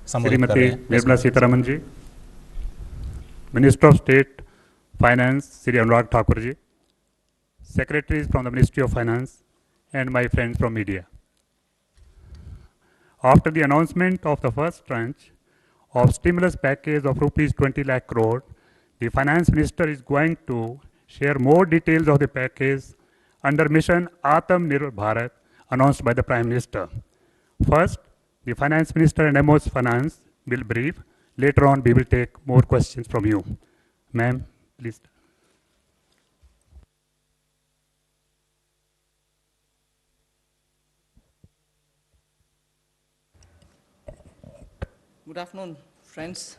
संबोधित कर श्रीमती रहे हैं। Nirmala Sitharaman ji, minister of state finance Shri Anurag Thakur ji, secretaries from the Ministry of Finance, and my friends from media. After the announcement of the first tranche of stimulus package of rupees 20 lakh crore, the finance minister is going to share more details of the package under mission Atmanirbhar Bharat announced by the Prime Minister. First, the finance minister and MO's finance will brief. Later on, we will take more questions from you. Ma'am, please. Good afternoon, friends.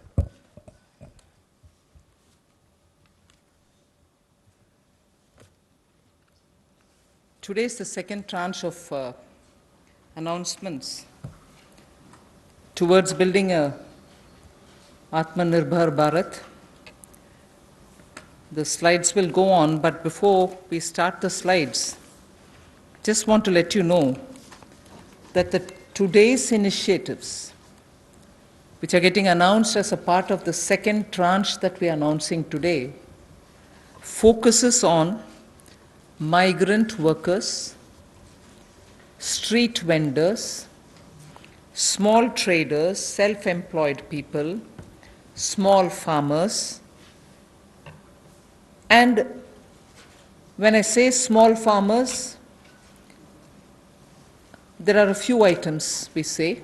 Today is the second tranche of announcements towards building a Atmanirbhar Bharat. The slides will go on, but before we start the slides, just want to let you know that today's initiatives, which are getting announced as a part of the second tranche that we are announcing today, focuses on migrant workers, street vendors, small traders, self-employed people, small farmers. And when I say small farmers, there are a few items we say.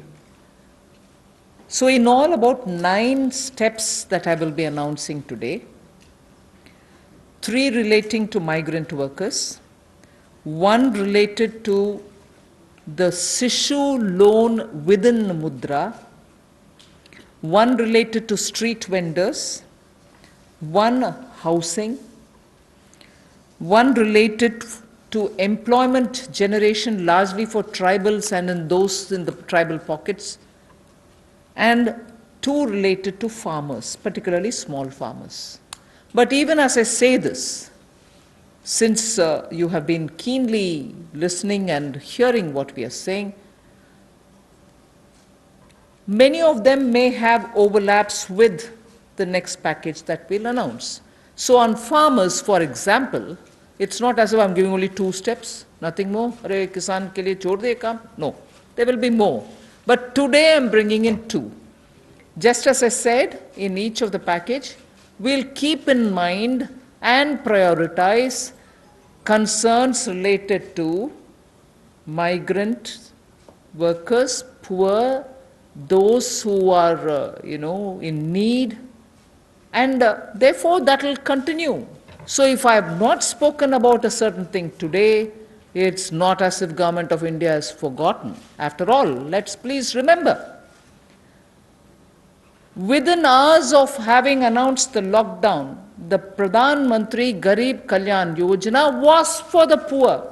So in all, about 9 steps that I will be announcing today. 3 relating to migrant workers, 1 related to the Sishu loan within Mudra, 1 related to street vendors, 1 housing, 1 related to employment generation largely for tribals and in those in the tribal pockets, and 2 related to farmers, particularly small farmers. But even as I say this, since you have been keenly listening and hearing what we are saying, many of them may have overlaps with the next package that we'll announce. So on farmers, for example, it's not as if I'm giving only 2 steps, nothing more. Arey kisan ke liye chhod de kaam. No, there will be more. But today I'm bringing in 2. Just as I said in each of the package, we'll keep in mind and prioritize concerns related to migrant workers, poor, those who are, in need, and therefore that will continue. So if I have not spoken about a certain thing today, it's not as if Government of India has forgotten. After all, let's please remember, within hours of having announced the lockdown, the Pradhan Mantri Garib Kalyan Yojana was for the poor,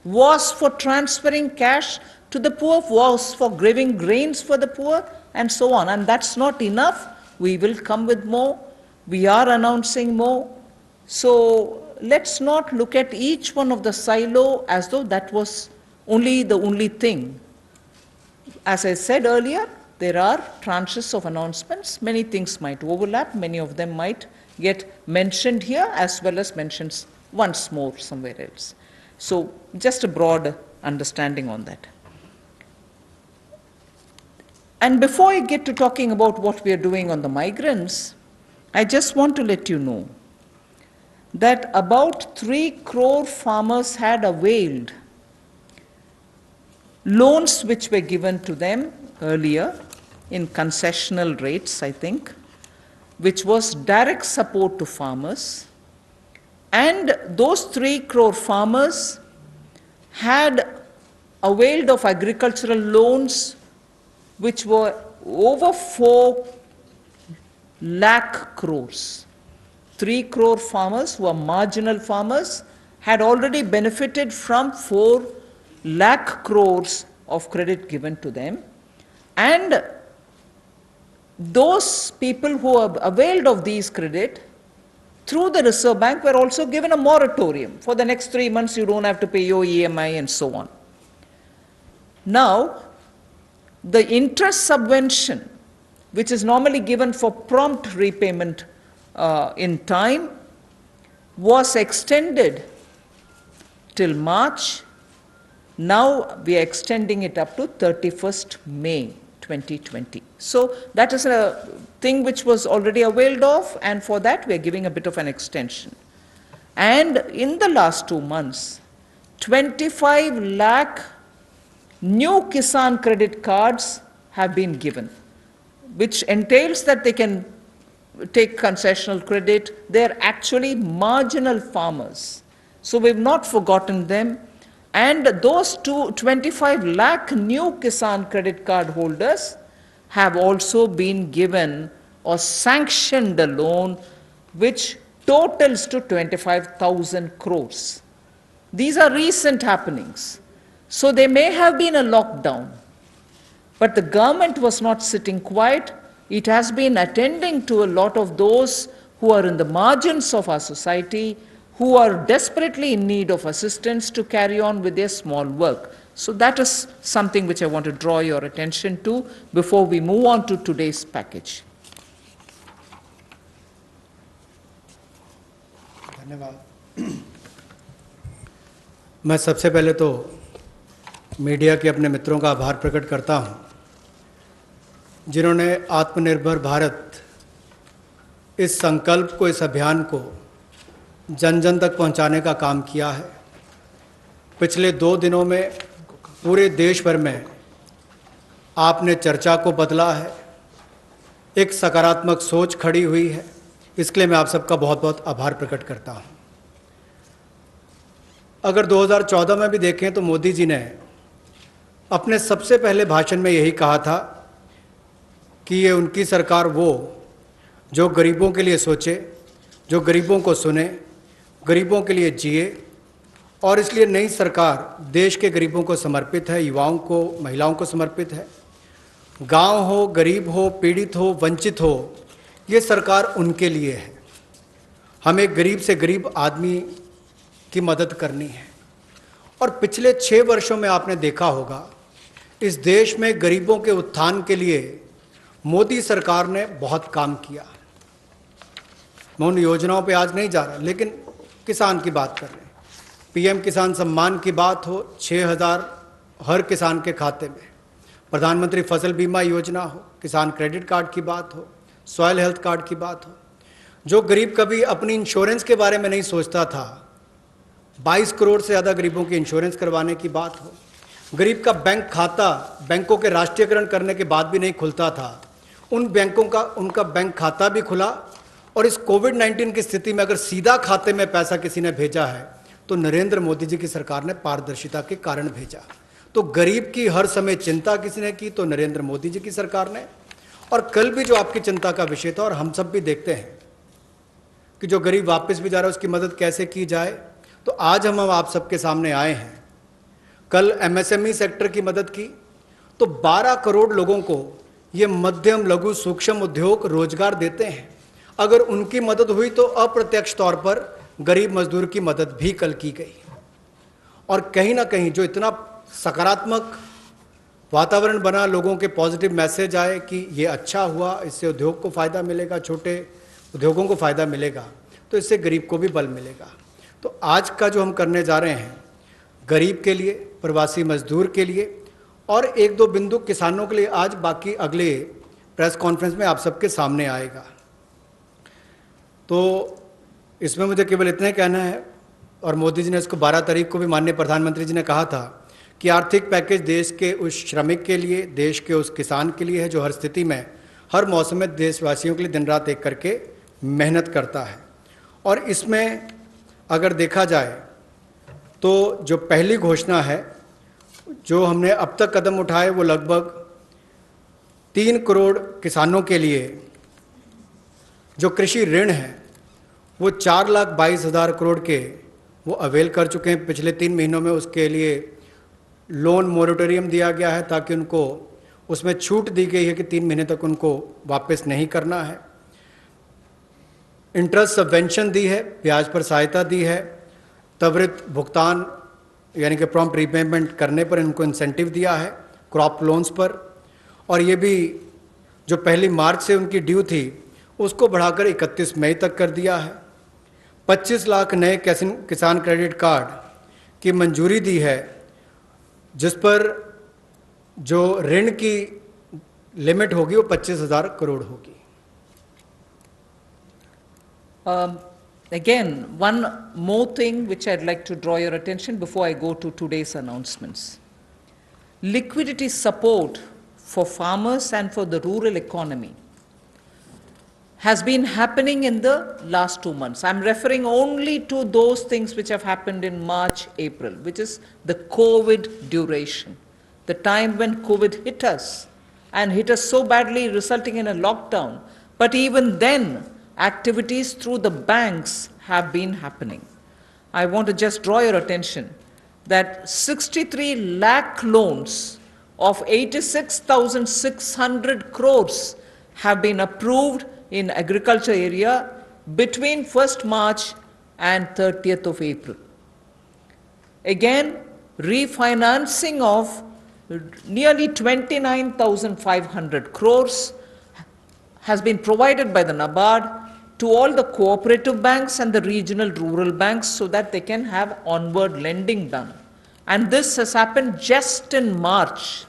was for transferring cash to the poor, was for giving grains for the poor, and so on. And that's not enough. We will come with more. We are announcing more. So let's not look at each one of the silo as though that was the only thing. As I said earlier, there are tranches of announcements. Many things might overlap. Many of them might get mentioned here as well as mentioned once more somewhere else. So just a broad understanding on that. And before I get to talking about what we are doing on the migrants, I just want to let you know that about 3 crore farmers had availed loans which were given to them earlier in concessional rates, I think, which was direct support to farmers. And those 3 crore farmers had availed of agricultural loans which were over 4 lakh crores. 3 crore farmers who are marginal farmers had already benefited from 4 lakh crores of credit given to them. And those people who have availed of these credit through the Reserve Bank were also given a moratorium. For the next 3 months, you don't have to pay your EMI and so on. Now, the interest subvention, which is normally given for prompt repayment in time, was extended till March. Now we are extending it up to 31st May 2020. So that is a thing which was already availed of, and for that we are giving a bit of an extension. And in the last 2 months, 25 lakh new Kisan credit cards have been given, which entails that they can take concessional credit. They're actually marginal farmers. So we've not forgotten them. And those 25 lakh new Kisan credit card holders have also been given or sanctioned a loan which totals to 25,000 crores. These are recent happenings. So there may have been a lockdown, but the government was not sitting quiet. It has been attending to a lot of those who are in the margins of our society, who are desperately in need of assistance to carry on with their small work. So that is something which I want to draw your attention to before we move on to today's package. धन्यवाद। मैं सबसे पहले तो media के अपने मित्रों का आभार प्रकट करता हूं, जिन्होंने आत्मनिर्भर भारत इस संकल्प को, इस अभियान को जन जन तक पहुंचाने का काम किया है। पिछले 2 दिनों में पूरे देश भर में आपने चर्चा को बदला है, एक सकारात्मक सोच खड़ी हुई है। इसके लिए मैं आप सबका बहुत बहुत आभार प्रकट करता हूं। अगर 2014 में भी देखें तो मोदी जी ने अपने सबसे पहले भाषण में यही कहा था कि ये उनकी सरकार वो जो गरीबों के लिए सोचे, जो गरीबों को सुने, गरीबों के लिए जिए, और इसलिए नई सरकार देश के गरीबों को समर्पित है, युवाओं को, महिलाओं को समर्पित है। गांव हो, गरीब हो, पीड़ित हो, वंचित हो, ये सरकार उनके लिए है। हमें गरीब से गरीब आदमी की मदद करनी है। और पिछले 6 वर्षों में आपने देखा होगा, इस देश में गरीबों के उत्थान के लिए मोदी सरकार ने बहुत काम किया। मैं उन योजनाओं पे आज नहीं जा रहा, लेकिन किसान की बात कर रहे हैं। पीएम किसान सम्मान की बात हो, 6,000 हर किसान के खाते में, प्रधानमंत्री फसल बीमा योजना हो, किसान क्रेडिट कार्ड की बात हो, सॉयल हेल्थ कार्ड की बात हो। जो गरीब कभी अपनी इंश्योरेंस के बारे में नहीं सोचता था, 22 करोड़ से ज़्यादा गरीबों की इंश्योरेंस करवाने की बात हो। गरीब का बैंक खाता बैंकों के राष्ट्रीयकरण करने के बाद भी नहीं खुलता था, उन बैंकों का उनका बैंक खाता भी खुला। और इस कोविड-19 की स्थिति में अगर सीधा खाते में पैसा किसी ने भेजा है तो नरेंद्र मोदी जी की सरकार ने पारदर्शिता के कारण भेजा। तो गरीब की हर समय चिंता किसी ने की तो नरेंद्र मोदी जी की सरकार ने। और कल भी जो आपकी चिंता का विषय था, और हम सब भी देखते हैं कि जो गरीब वापस भी जा रहा है उसकी मदद कैसे की जाए, तो आज हम आप सबके सामने आए हैं। कल एमएसएमई सेक्टर की मदद की तो 12 करोड़ लोगों को ये मध्यम लघु सूक्ष्म उद्योग रोजगार देते हैं। अगर उनकी मदद हुई तो अप्रत्यक्ष तौर पर गरीब मजदूर की मदद भी कल की गई। और कहीं ना कहीं जो इतना सकारात्मक वातावरण बना, लोगों के पॉजिटिव मैसेज आए कि ये अच्छा हुआ, इससे उद्योग को फ़ायदा मिलेगा, छोटे उद्योगों को फ़ायदा मिलेगा, तो इससे गरीब को भी बल मिलेगा। तो आज का जो हम करने जा रहे हैं, गरीब के लिए, प्रवासी मजदूर के लिए और 1-2 बिंदु किसानों के लिए, आज बाकी अगले प्रेस कॉन्फ्रेंस में आप सबके सामने आएगा। तो इसमें मुझे केवल इतना ही कहना है, और मोदी जी ने इसको 12 तारीख को भी माननीय प्रधानमंत्री जी ने कहा था कि आर्थिक पैकेज देश के उस श्रमिक के लिए, देश के उस किसान के लिए है जो हर स्थिति में, हर मौसम में देशवासियों के लिए दिन रात एक करके मेहनत करता है। और इसमें अगर देखा जाए तो जो पहली घोषणा है जो हमने अब तक कदम उठाए, वो लगभग 3 करोड़ किसानों के लिए जो कृषि ऋण है वो 4,22,000 करोड़ के वो अवेल कर चुके हैं पिछले 3 महीनों में। उसके लिए लोन मोरेटोरियम दिया गया है ताकि उनको उसमें छूट दी गई है कि 3 महीने तक उनको वापस नहीं करना है। इंटरेस्ट सबवेंशन दी है, ब्याज पर सहायता दी है, त्वरित भुगतान यानी कि प्रॉम्प्ट रीपेमेंट करने पर इनको इंसेंटिव दिया है, क्रॉप लोन्स पर। और ये भी जो 1 मार्च से उनकी ड्यू थी उसको बढ़ाकर 31 मई तक कर दिया है। 25 लाख नए किसान क्रेडिट कार्ड की मंजूरी दी है, जिस पर जो ऋण की लिमिट होगी वो 25,000 करोड़ होगी। Again, one more thing which I'd like to draw your attention before I go to today's announcements. Liquidity support for farmers and for the rural economy has been happening in the last 2 months. I'm referring only to those things which have happened in March, April, which is the COVID duration, the time when COVID hit us and hit us so badly, resulting in a lockdown. But even then, activities through the banks have been happening. I want to just draw your attention that 63 lakh loans of 86,600 crores have been approved in agriculture area between 1st March and 30th of April. Again, refinancing of nearly 29,500 crores has been provided by the NABARD to all the cooperative banks and the regional rural banks so that they can have onward lending done. And this has happened just in March.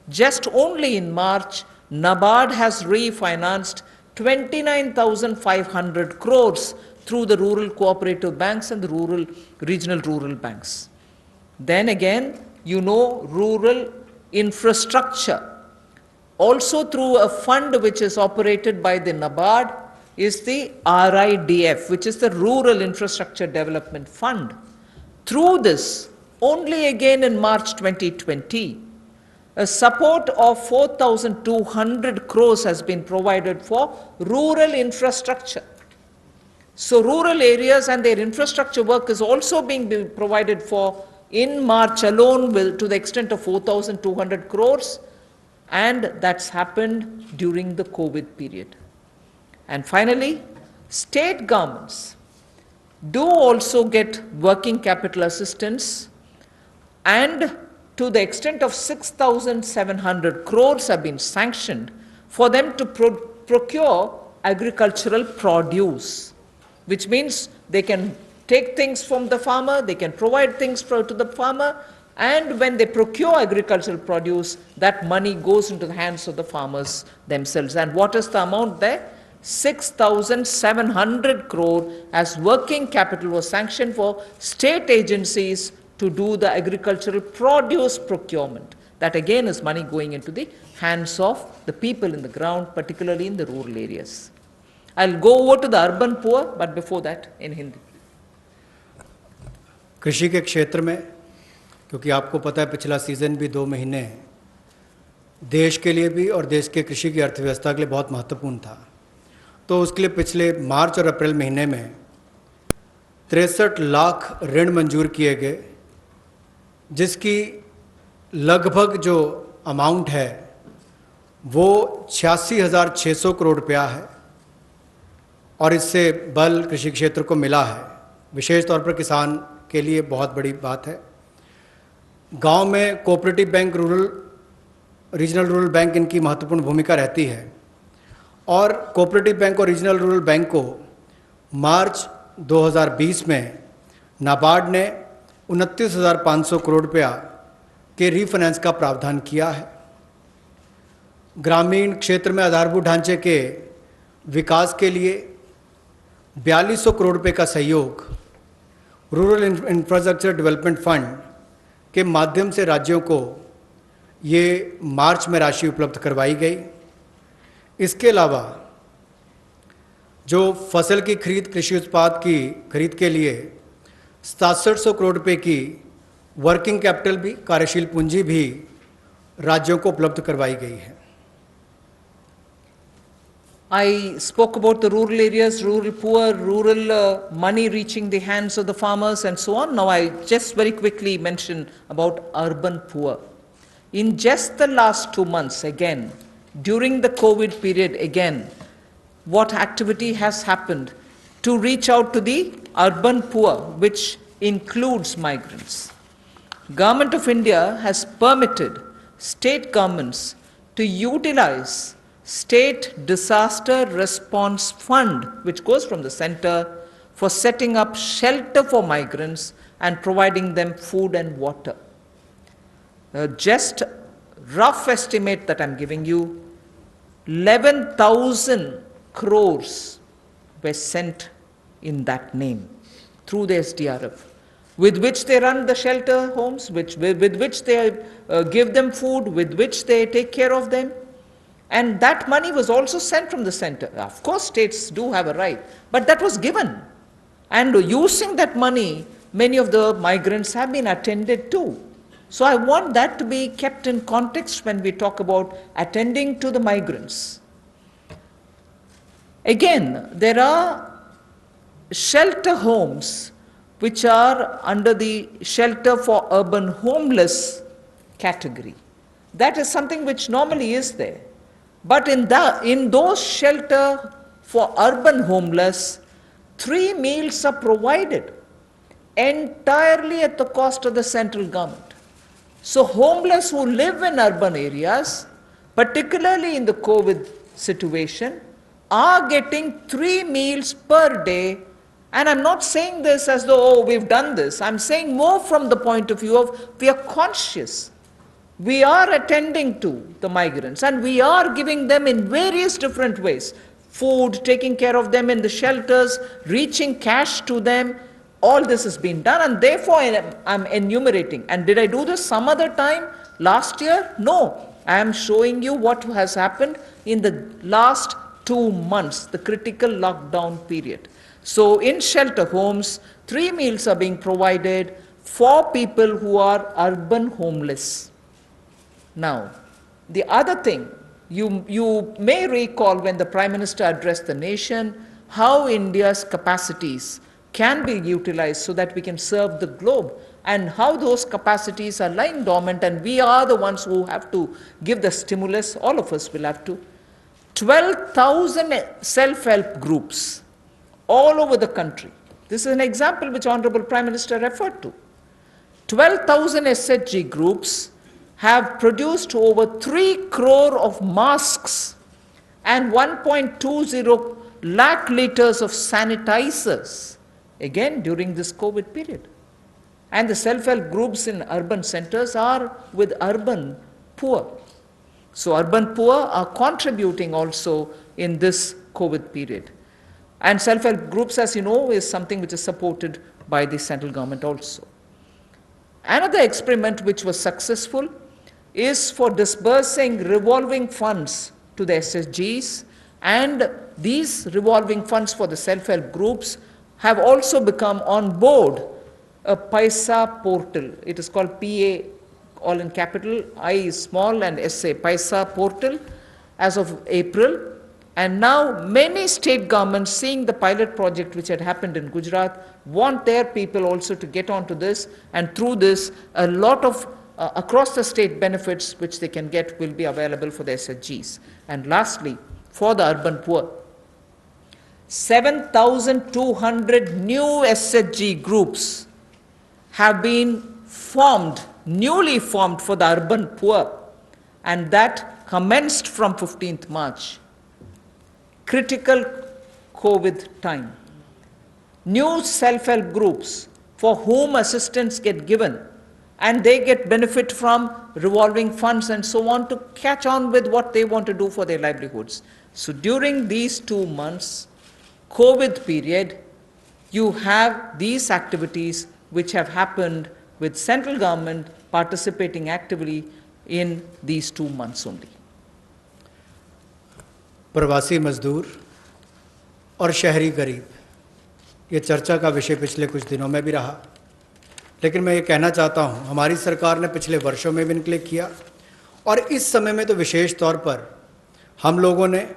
Just only in March, NABARD has refinanced 29,500 crores through the rural cooperative banks and the regional rural banks. Then again, you know, rural infrastructure, also through a fund which is operated by the NABARD, is the RIDF, which is the Rural Infrastructure Development Fund. Through this, only again in March 2020, a support of 4,200 crores has been provided for rural infrastructure. So rural areas and their infrastructure work is also being provided for in March alone to the extent of 4,200 crores, and that's happened during the COVID period. And finally, state governments do also get working capital assistance, and to the extent of 6,700 crores have been sanctioned for them to procure agricultural produce, which means they can take things from the farmer, they can provide things to the farmer, and when they procure agricultural produce, that money goes into the hands of the farmers themselves. And what is the amount there? 6,700 crore as working capital was sanctioned for state agencies to do the agricultural produce procurement. That again is money going into the hands of the people in the ground, particularly in the rural areas. I'll go over to the urban poor, but before that in Hindi. कृषि के क्षेत्र में, क्योंकि आपको पता है पिछला season भी 2 महीने देश के लिए भी और देश के कृषि की अर्थव्यवस्था के लिए बहुत महत्वपूर्ण था, तो उसके लिए पिछले मार्च और अप्रैल महीने में 63 लाख ऋण मंजूर किए गए, जिसकी लगभग जो अमाउंट है वो 86,600 करोड़ रुपया है, और इससे बल कृषि क्षेत्र को मिला है। विशेष तौर पर किसान के लिए बहुत बड़ी बात है। गांव में cooperative bank, regional rural bank इनकी महत्वपूर्ण भूमिका रहती है, और कोऑपरेटिव बैंक और रीजनल रूरल बैंक को मार्च 2020 में नाबार्ड ने 29,500 करोड़ रुपया के रीफाइनेंस का प्रावधान किया है। ग्रामीण क्षेत्र में आधारभूत ढांचे के विकास के लिए 4200 करोड़ रुपए का सहयोग रूरल इंफ्रास्ट्रक्चर डेवलपमेंट फंड के माध्यम से राज्यों को ये मार्च में राशि उपलब्ध करवाई गई। इसके अलावा जो फसल की खरीद, कृषि उत्पाद की खरीद के लिए 6700 करोड़ रुपए की वर्किंग कैपिटल भी, कार्यशील पूंजी भी राज्यों को उपलब्ध करवाई गई है। I spoke about the rural areas, rural poor, rural money reaching the hands of the farmers and so on. Now I just very quickly mention about urban poor. In just the last 2 months, again, during the COVID period, again, what activity has happened to reach out to the urban poor, which includes migrants? Government of India has permitted state governments to utilize State Disaster Response Fund, which goes from the center, for setting up shelter for migrants and providing them food and water. Just rough estimate that I'm giving you, 11,000 crores were sent in that name through the SDRF, with which they run the shelter homes, with which they give them food, with which they take care of them. And that money was also sent from the center. Of course, states do have a right, but that was given. And using that money, many of the migrants have been attended to. So I want that to be kept in context when we talk about attending to the migrants. Again, there are shelter homes which are under the shelter for urban homeless category. That is something which normally is there. But in those shelter for urban homeless, 3 meals are provided entirely at the cost of the central government. So homeless who live in urban areas, particularly in the COVID situation, are getting 3 meals per day. And I'm not saying this as though, oh, we've done this. I'm saying more from the point of view of we are conscious. We are attending to the migrants and we are giving them in various different ways. Food, taking care of them in the shelters, reaching cash to them. All this has been done and therefore I'm enumerating. And did I do this some other time? Last year? No. I am showing you what has happened in the last 2 months, the critical lockdown period. So in shelter homes, 3 meals are being provided for people who are urban homeless. Now, the other thing, you may recall when the Prime Minister addressed the nation, how India's capacities can be utilized so that we can serve the globe, and how those capacities are lying dormant, and we are the ones who have to give the stimulus, all of us will have to. 12,000 self-help groups all over the country. This is an example which Honorable Prime Minister referred to. 12,000 SHG groups have produced over 3 crore of masks and 1.20 lakh liters of sanitizers, again during this COVID period. And the self-help groups in urban centers are with urban poor. So urban poor are contributing also in this COVID period. And self-help groups, as you know, is something which is supported by the central government also. Another experiment which was successful is for disbursing revolving funds to the SSGs, and these revolving funds for the self-help groups have also become on board a Paisa portal. It is called PA, all in capital, I is small and SA, Paisa portal, as of April. And now many state governments, seeing the pilot project which had happened in Gujarat, want their people also to get onto this, and through this a lot of across the state benefits which they can get will be available for the SHGs. And lastly, for the urban poor, 7,200 new SHG groups have been formed, newly formed for the urban poor, and that commenced from 15th March. Critical COVID time. New self-help groups for whom assistance get given, and they get benefit from revolving funds and so on to catch on with what they want to do for their livelihoods. So during these 2 months, COVID period, you have these activities which have happened with central government participating actively in these 2 months only. प्रवासी मजदूर और शहरी गरीब, ये चर्चा का विषय पिछले कुछ दिनों में भी रहा, लेकिन मैं ये कहना चाहता हूँ हमारी सरकार ने पिछले वर्षों में भी इनके किया, और इस समय में तो विशेष तौर पर हम लोगों ने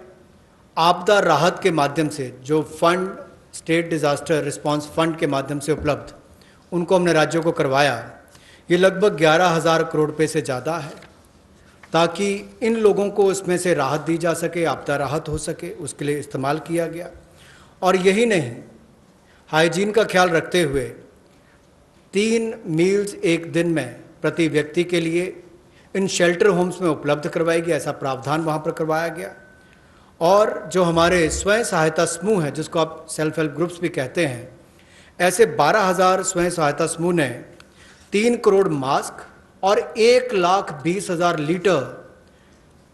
आपदा राहत के माध्यम से जो fund, state disaster response fund के माध्यम से उपलब्ध, उनको हमने राज्यों को करवाया। ये लगभग 11,000 करोड़ रुपये से ज़्यादा है, ताकि इन लोगों को उसमें से राहत दी जा सके, आपदा राहत हो सके, उसके लिए इस्तेमाल किया गया। और यही नहीं, हाइजीन का ख्याल रखते हुए 3 मील्स एक दिन में प्रति व्यक्ति के लिए इन शेल्टर होम्स में उपलब्ध करवाई गई, ऐसा प्रावधान वहाँ पर करवाया गया। और जो हमारे स्वयं सहायता समूह हैं, जिसको आप सेल्फ हेल्प ग्रुप्स भी कहते हैं, ऐसे 12,000 स्वयं सहायता समूह ने 3 करोड़ मास्क और 1,20,000 लीटर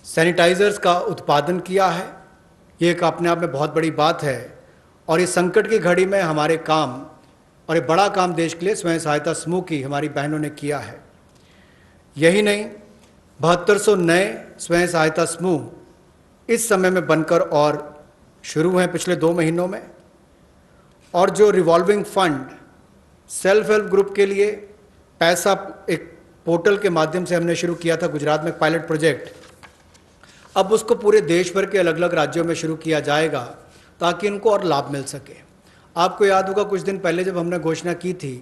सैनिटाइजर्स का उत्पादन किया है। ये एक अपने आप में बहुत बड़ी बात है और इस संकट की घड़ी में हमारे काम और एक बड़ा काम देश के लिए स्वयं सहायता समूह की हमारी बहनों ने किया है। यही नहीं, 7200 नए स्वयं सहायता समूह इस समय में बनकर और शुरू हैं पिछले 2 महीनों में। और जो revolving fund self help group के लिए पैसा एक पोर्टल के माध्यम से हमने शुरू किया था गुजरात में पायलट प्रोजेक्ट, अब उसको पूरे देश भर के अलग अलग राज्यों में शुरू किया जाएगा ताकि इनको और लाभ मिल सके। आपको याद होगा कुछ दिन पहले जब हमने घोषणा की थी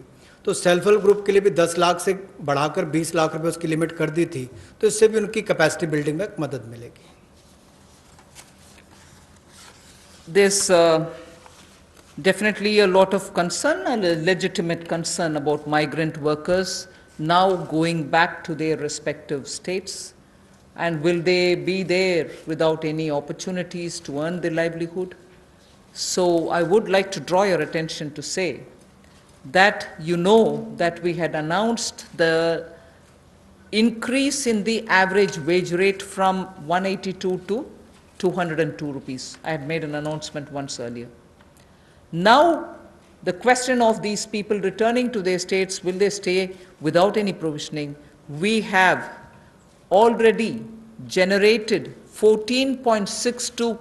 तो सेल्फ हेल्प ग्रुप के लिए भी 10 लाख से बढ़ाकर 20 लाख रुपए उसकी लिमिट कर दी थी, तो इससे भी उनकी कैपेसिटी बिल्डिंग में मदद मिलेगी। There's definitely a lot of concern, a legitimate concern about migrant workers now going back to their respective states. And will they be there without any opportunities to earn their livelihood? So I would like to draw your attention to say that you know that we had announced the increase in the average wage rate from 182 to 202 rupees. I had made an announcement once earlier. Now, the question of these people returning to their states, will they stay without any provisioning? We have already generated 14.62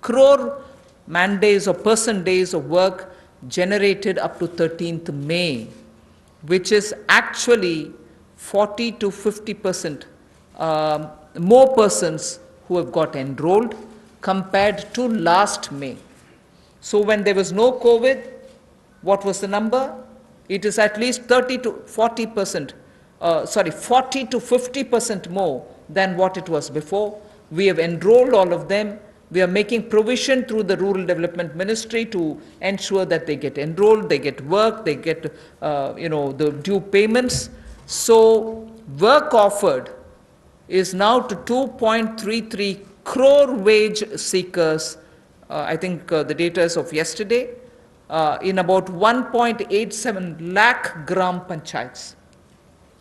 crore man days or person days of work generated up to 13th May, which is actually 40 to 50% more persons who have got enrolled compared to last May. So when there was no COVID, what was the number? It is at least 30 to 40%, 40 to 50% more than what it was before. We have enrolled all of them. We are making provision through the Rural Development Ministry to ensure that they get enrolled, they get work, they get the due payments. So work offered is now to 2.33 crore wage seekers. I think the data is of yesterday, in about 1.87 lakh gram panchayats.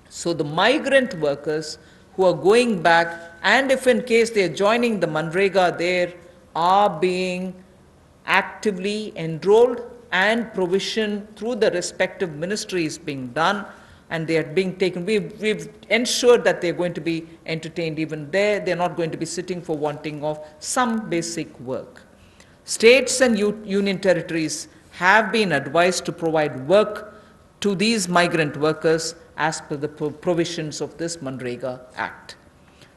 So the migrant workers who are going back, and if in case they are joining the Manrega, there are being actively enrolled and provision through the respective ministries being done, and they are being taken. We've ensured that they're going to be entertained even there. They're not going to be sitting for wanting of some basic work. States and union territories have been advised to provide work to these migrant workers as per the provisions of this Manrega Act.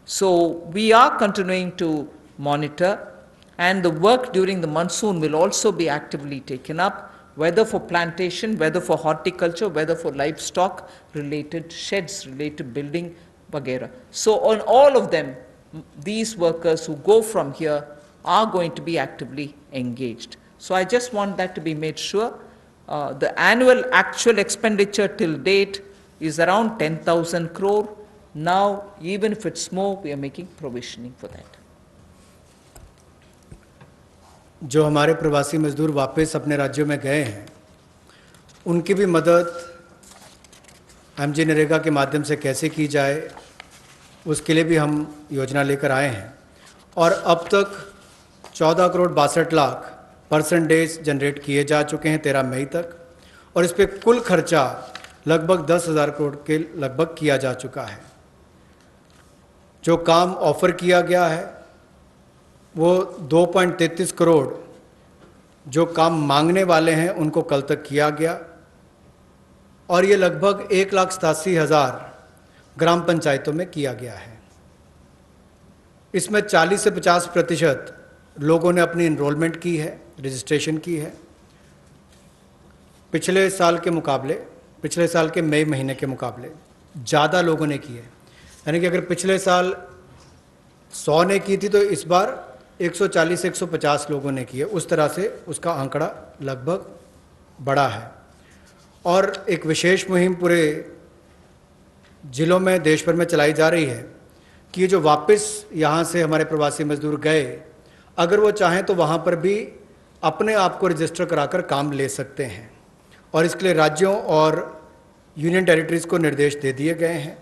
So we are continuing to monitor, and the work during the monsoon will also be actively taken up, whether for plantation, whether for horticulture, whether for livestock related sheds, related building, vagera. So on all of them, these workers who go from here are going to be actively engaged. So I just want that to be made sure. The annual actual expenditure till date is around 10,000 crore. Now, even if it's more, we are making provisioning for that. जो हमारे प्रवासी मजदूर वापस अपने राज्यों में गए हैं, उनकी भी मदद एमजी नरेगा के माध्यम से कैसे की जाए, उसके लिए भी हम योजना लेकर आए हैं। और अब तक 14 crore 62 lakh person days generate किए जा चुके हैं 13 मई तक, और इस पर कुल खर्चा लगभग 10,000 करोड़ के लगभग किया जा चुका है। जो काम ऑफर किया गया है वो 2.33 करोड़ जो काम मांगने वाले हैं उनको कल तक किया गया, और ये लगभग 1,87,000 ग्राम पंचायतों में किया गया है। इसमें 40 से 50% लोगों ने अपनी एनरोलमेंट की है, रजिस्ट्रेशन की है। पिछले साल के मई महीने के मुकाबले ज़्यादा लोगों ने की है। यानी कि अगर पिछले साल 100 ने की थी तो इस बार 140 से 150 लोगों ने की है। उस तरह से उसका आंकड़ा लगभग बड़ा है। और एक विशेष मुहिम पूरे जिलों में देश भर में चलाई जा रही है कि ये जो वापस यहाँ से हमारे प्रवासी मजदूर गए, अगर वो चाहें तो वहाँ पर भी अपने आप को रजिस्टर कराकर काम ले सकते हैं, और इसके लिए राज्यों और यूनियन टेरिटरीज़ को निर्देश दे दिए गए हैं।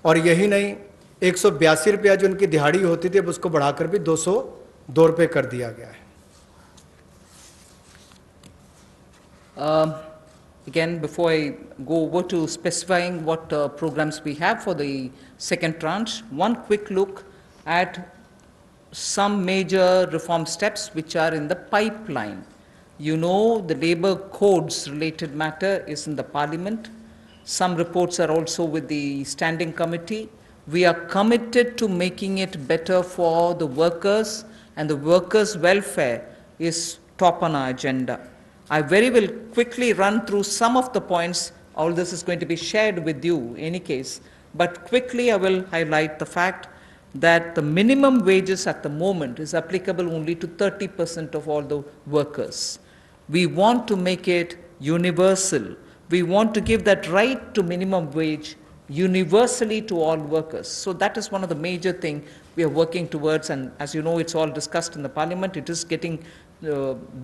और यही नहीं, 182 रुपया जो उनकी दिहाड़ी होती थी, अब उसको बढ़ाकर भी 202 रुपये कर दिया गया है। Again, before I go over to specifying what programs we have for the second tranche, one quick look at some major reform steps which are in the pipeline. You know, the labor codes related matter is in the parliament. Some reports are also with the standing committee. We are committed to making it better for the workers, and the workers' welfare is top on our agenda. I very will quickly run through some of the points. All this is going to be shared with you in any case, but quickly I will highlight the fact that the minimum wages at the moment is applicable only to 30% of all the workers. We want to make it universal. We want to give that right to minimum wage universally to all workers. So that is one of the major things we are working towards, and as you know, it's all discussed in the parliament. It is getting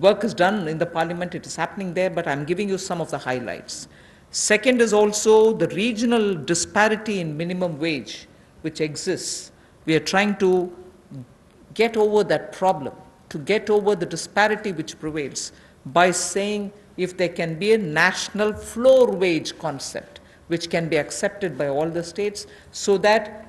work is done in the parliament, it is happening there, but I'm giving you some of the highlights. Second is also the regional disparity in minimum wage which exists. We are trying to get over that problem, to get over the disparity which prevails by saying if there can be a national floor wage concept which can be accepted by all the states, so that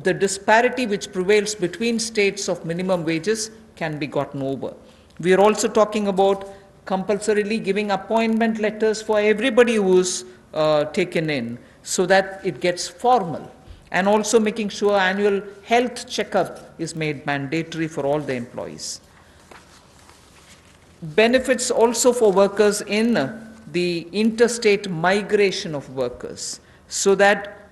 the disparity which prevails between states of minimum wages can be gotten over. We are also talking about compulsorily giving appointment letters for everybody who is taken in, so that it gets formal, and also making sure annual health checkup is made mandatory for all the employees. Benefits also for workers in the interstate migration of workers, so that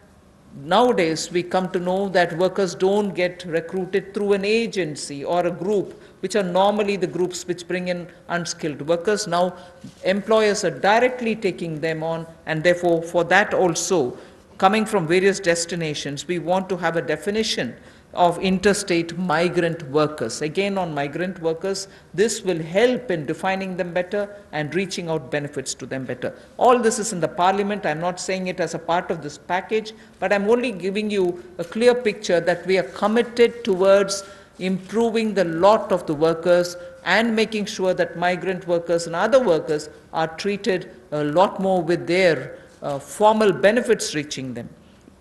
nowadays we come to know that workers don't get recruited through an agency or a group, which are normally the groups which bring in unskilled workers. Now employers are directly taking them on, and therefore for that also, coming from various destinations, we want to have a definition of interstate migrant workers. Again, on migrant workers, this will help in defining them better and reaching out benefits to them better. All this is in the parliament. I'm not saying it as a part of this package, but I'm only giving you a clear picture that we are committed towards improving the lot of the workers and making sure that migrant workers and other workers are treated a lot more with their formal benefits reaching them.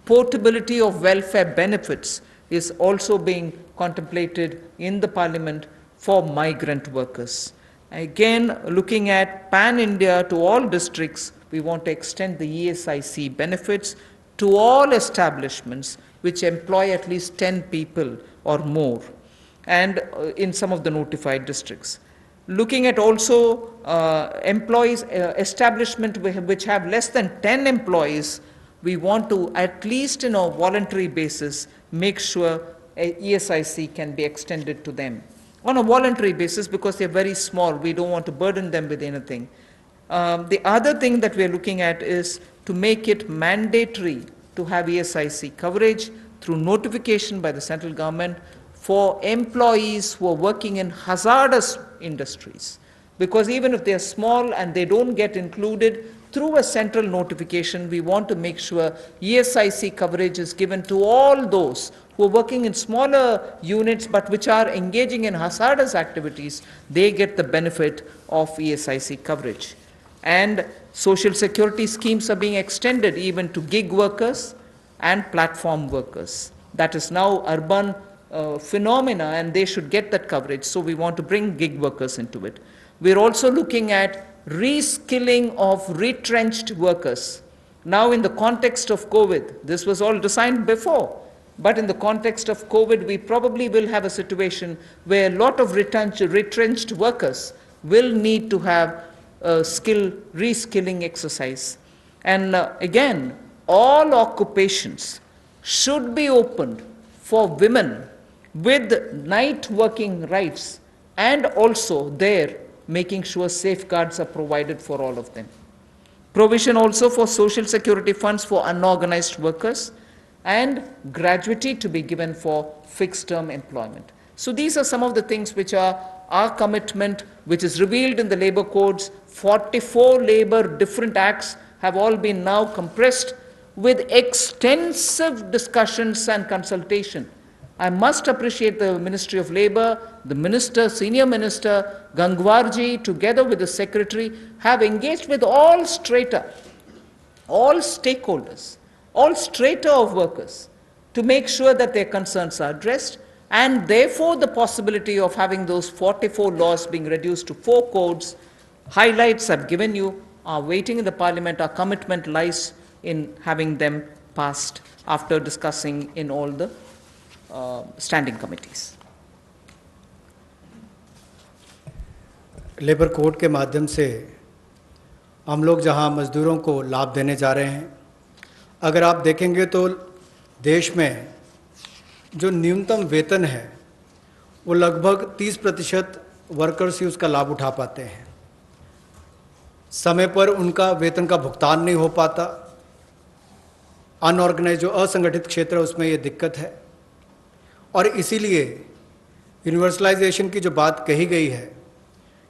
Portability of welfare benefits is also being contemplated in the parliament for migrant workers. Again, looking at pan-India to all districts, we want to extend the ESIC benefits to all establishments which employ at least 10 people or more, and in some of the notified districts. Looking at also employees, establishment which have less than 10 employees, we want to, at least in a voluntary basis, make sure ESIC can be extended to them. On a voluntary basis, because they're very small, we don't want to burden them with anything. The other thing that we're looking at is to make it mandatory to have ESIC coverage through notification by the central government for employees who are working in hazardous industries. Because even if they're small and they don't get included, through a central notification, we want to make sure ESIC coverage is given to all those who are working in smaller units but which are engaging in hazardous activities. They get the benefit of ESIC coverage. And social security schemes are being extended even to gig workers and platform workers. That is now urban phenomena, and they should get that coverage. So we want to bring gig workers into it. We're also looking at reskilling of retrenched workers. Now in the context of COVID, this was all designed before, but in the context of COVID, we probably will have a situation where a lot of retrenched workers will need to have a reskilling exercise. And again, all occupations should be opened for women with night working rights, and also there making sure safeguards are provided for all of them. Provision also for social security funds for unorganized workers, and gratuity to be given for fixed term employment. So these are some of the things which are our commitment, which is revealed in the labor codes. 44 labor different acts have all been now compressed with extensive discussions and consultation. I must appreciate the Ministry of Labour, the Minister, Senior Minister Gangwarji, together with the Secretary, have engaged with all strata, all stakeholders, all strata of workers, to make sure that their concerns are addressed, and therefore the possibility of having those 44 laws being reduced to 4 codes, highlights I've given you, are waiting in the Parliament. Our commitment lies in having them passed after discussing in all the standing committees. Labour code के माध्यम से हम लोग जहां मज़दूरों को लाभ देने जा रहे हैं, अगर आप देखेंगे तो देश में जो न्यूनतम वेतन है वो लगभग 30% वर्कर्स ही उसका लाभ उठा पाते हैं। समय पर उनका वेतन का भुगतान नहीं हो पाता। अनऑर्गेनाइज जो असंगठित क्षेत्र है उसमें ये दिक्कत है, और इसीलिए यूनिवर्सलाइजेशन की जो बात कही गई है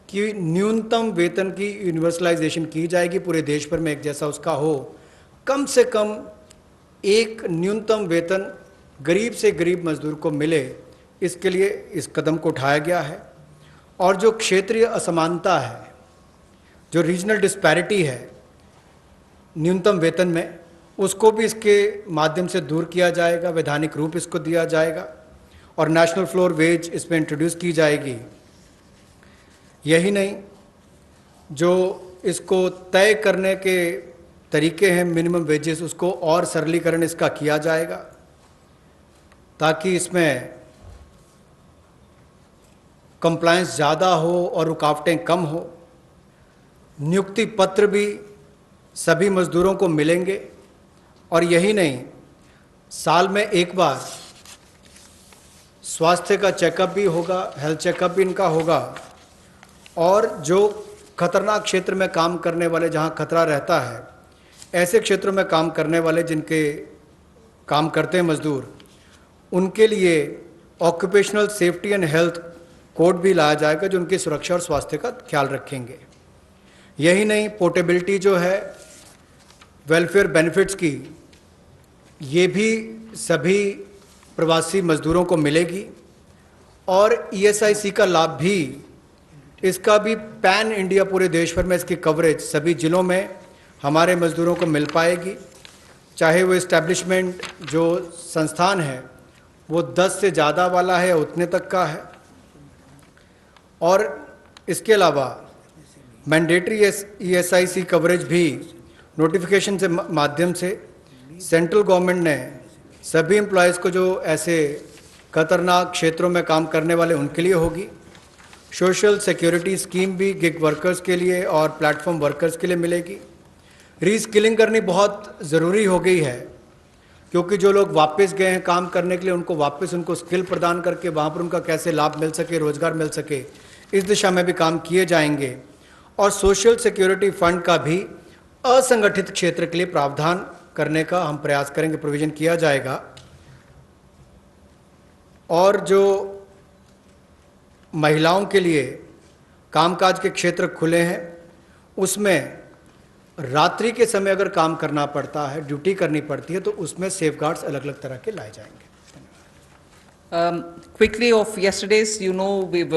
कि न्यूनतम वेतन की यूनिवर्सलाइजेशन की जाएगी, पूरे देश भर में एक जैसा उसका हो, कम से कम एक न्यूनतम वेतन गरीब से गरीब मजदूर को मिले, इसके लिए इस कदम को उठाया गया है। और जो क्षेत्रीय असमानता है, जो रीजनल डिस्पैरिटी है न्यूनतम वेतन में, उसको भी इसके माध्यम से दूर किया जाएगा, वैधानिक रूप इसको दिया जाएगा और नेशनल फ्लोर वेज इसमें इंट्रोड्यूस की जाएगी। यही नहीं, जो इसको तय करने के तरीके हैं मिनिमम वेजेस, उसको और सरलीकरण इसका किया जाएगा ताकि इसमें कंप्लायंस ज़्यादा हो और रुकावटें कम हो। नियुक्ति पत्र भी सभी मजदूरों को मिलेंगे, और यही नहीं, साल में एक बार स्वास्थ्य का चेकअप भी होगा, हेल्थ चेकअप भी इनका होगा, और जो खतरनाक क्षेत्र में काम करने वाले, जहाँ खतरा रहता है, ऐसे क्षेत्रों में काम करने वाले जिनके काम करते हैं मजदूर, उनके लिए occupational safety and health code भी लाया जाएगा जो उनकी सुरक्षा और स्वास्थ्य का ख्याल रखेंगे। यही नहीं, पोर्टेबिलिटी जो है वेलफेयर बेनिफिट्स की, ये भी सभी प्रवासी मजदूरों को मिलेगी, और ईएसआईसी का लाभ भी, इसका भी पैन इंडिया पूरे देश भर में इसकी कवरेज सभी जिलों में हमारे मजदूरों को मिल पाएगी, चाहे वो इस्टेब्लिशमेंट जो संस्थान है वो 10 से ज़्यादा वाला है या उतने तक का है। और इसके अलावा मैंडेटरी ईएसआईसी कवरेज भी नोटिफिकेशन से माध्यम से सेंट्रल गवर्नमेंट ने सभी एम्प्लॉयज़ को जो ऐसे खतरनाक क्षेत्रों में काम करने वाले उनके लिए होगी। सोशल सिक्योरिटी स्कीम भी गिग वर्कर्स के लिए और प्लेटफॉर्म वर्कर्स के लिए मिलेगी। रीस्किलिंग करनी बहुत ज़रूरी हो गई है, क्योंकि जो लोग वापस गए हैं काम करने के लिए, उनको वापस उनको स्किल प्रदान करके वहाँ पर उनका कैसे लाभ मिल सके, रोजगार मिल सके, इस दिशा में भी काम किए जाएंगे। और सोशल सिक्योरिटी फंड का भी असंगठित क्षेत्र के लिए प्रावधान करने का हम प्रयास करेंगे, प्रोविजन किया जाएगा। और जो महिलाओं के लिए कामकाज के क्षेत्र खुले हैं, उसमें रात्रि के समय अगर काम करना पड़ता है, ड्यूटी करनी पड़ती है, तो उसमें सेफगार्ड्स अलग अलग तरह के लाए जाएंगे। Quickly of yesterday's, you know, we've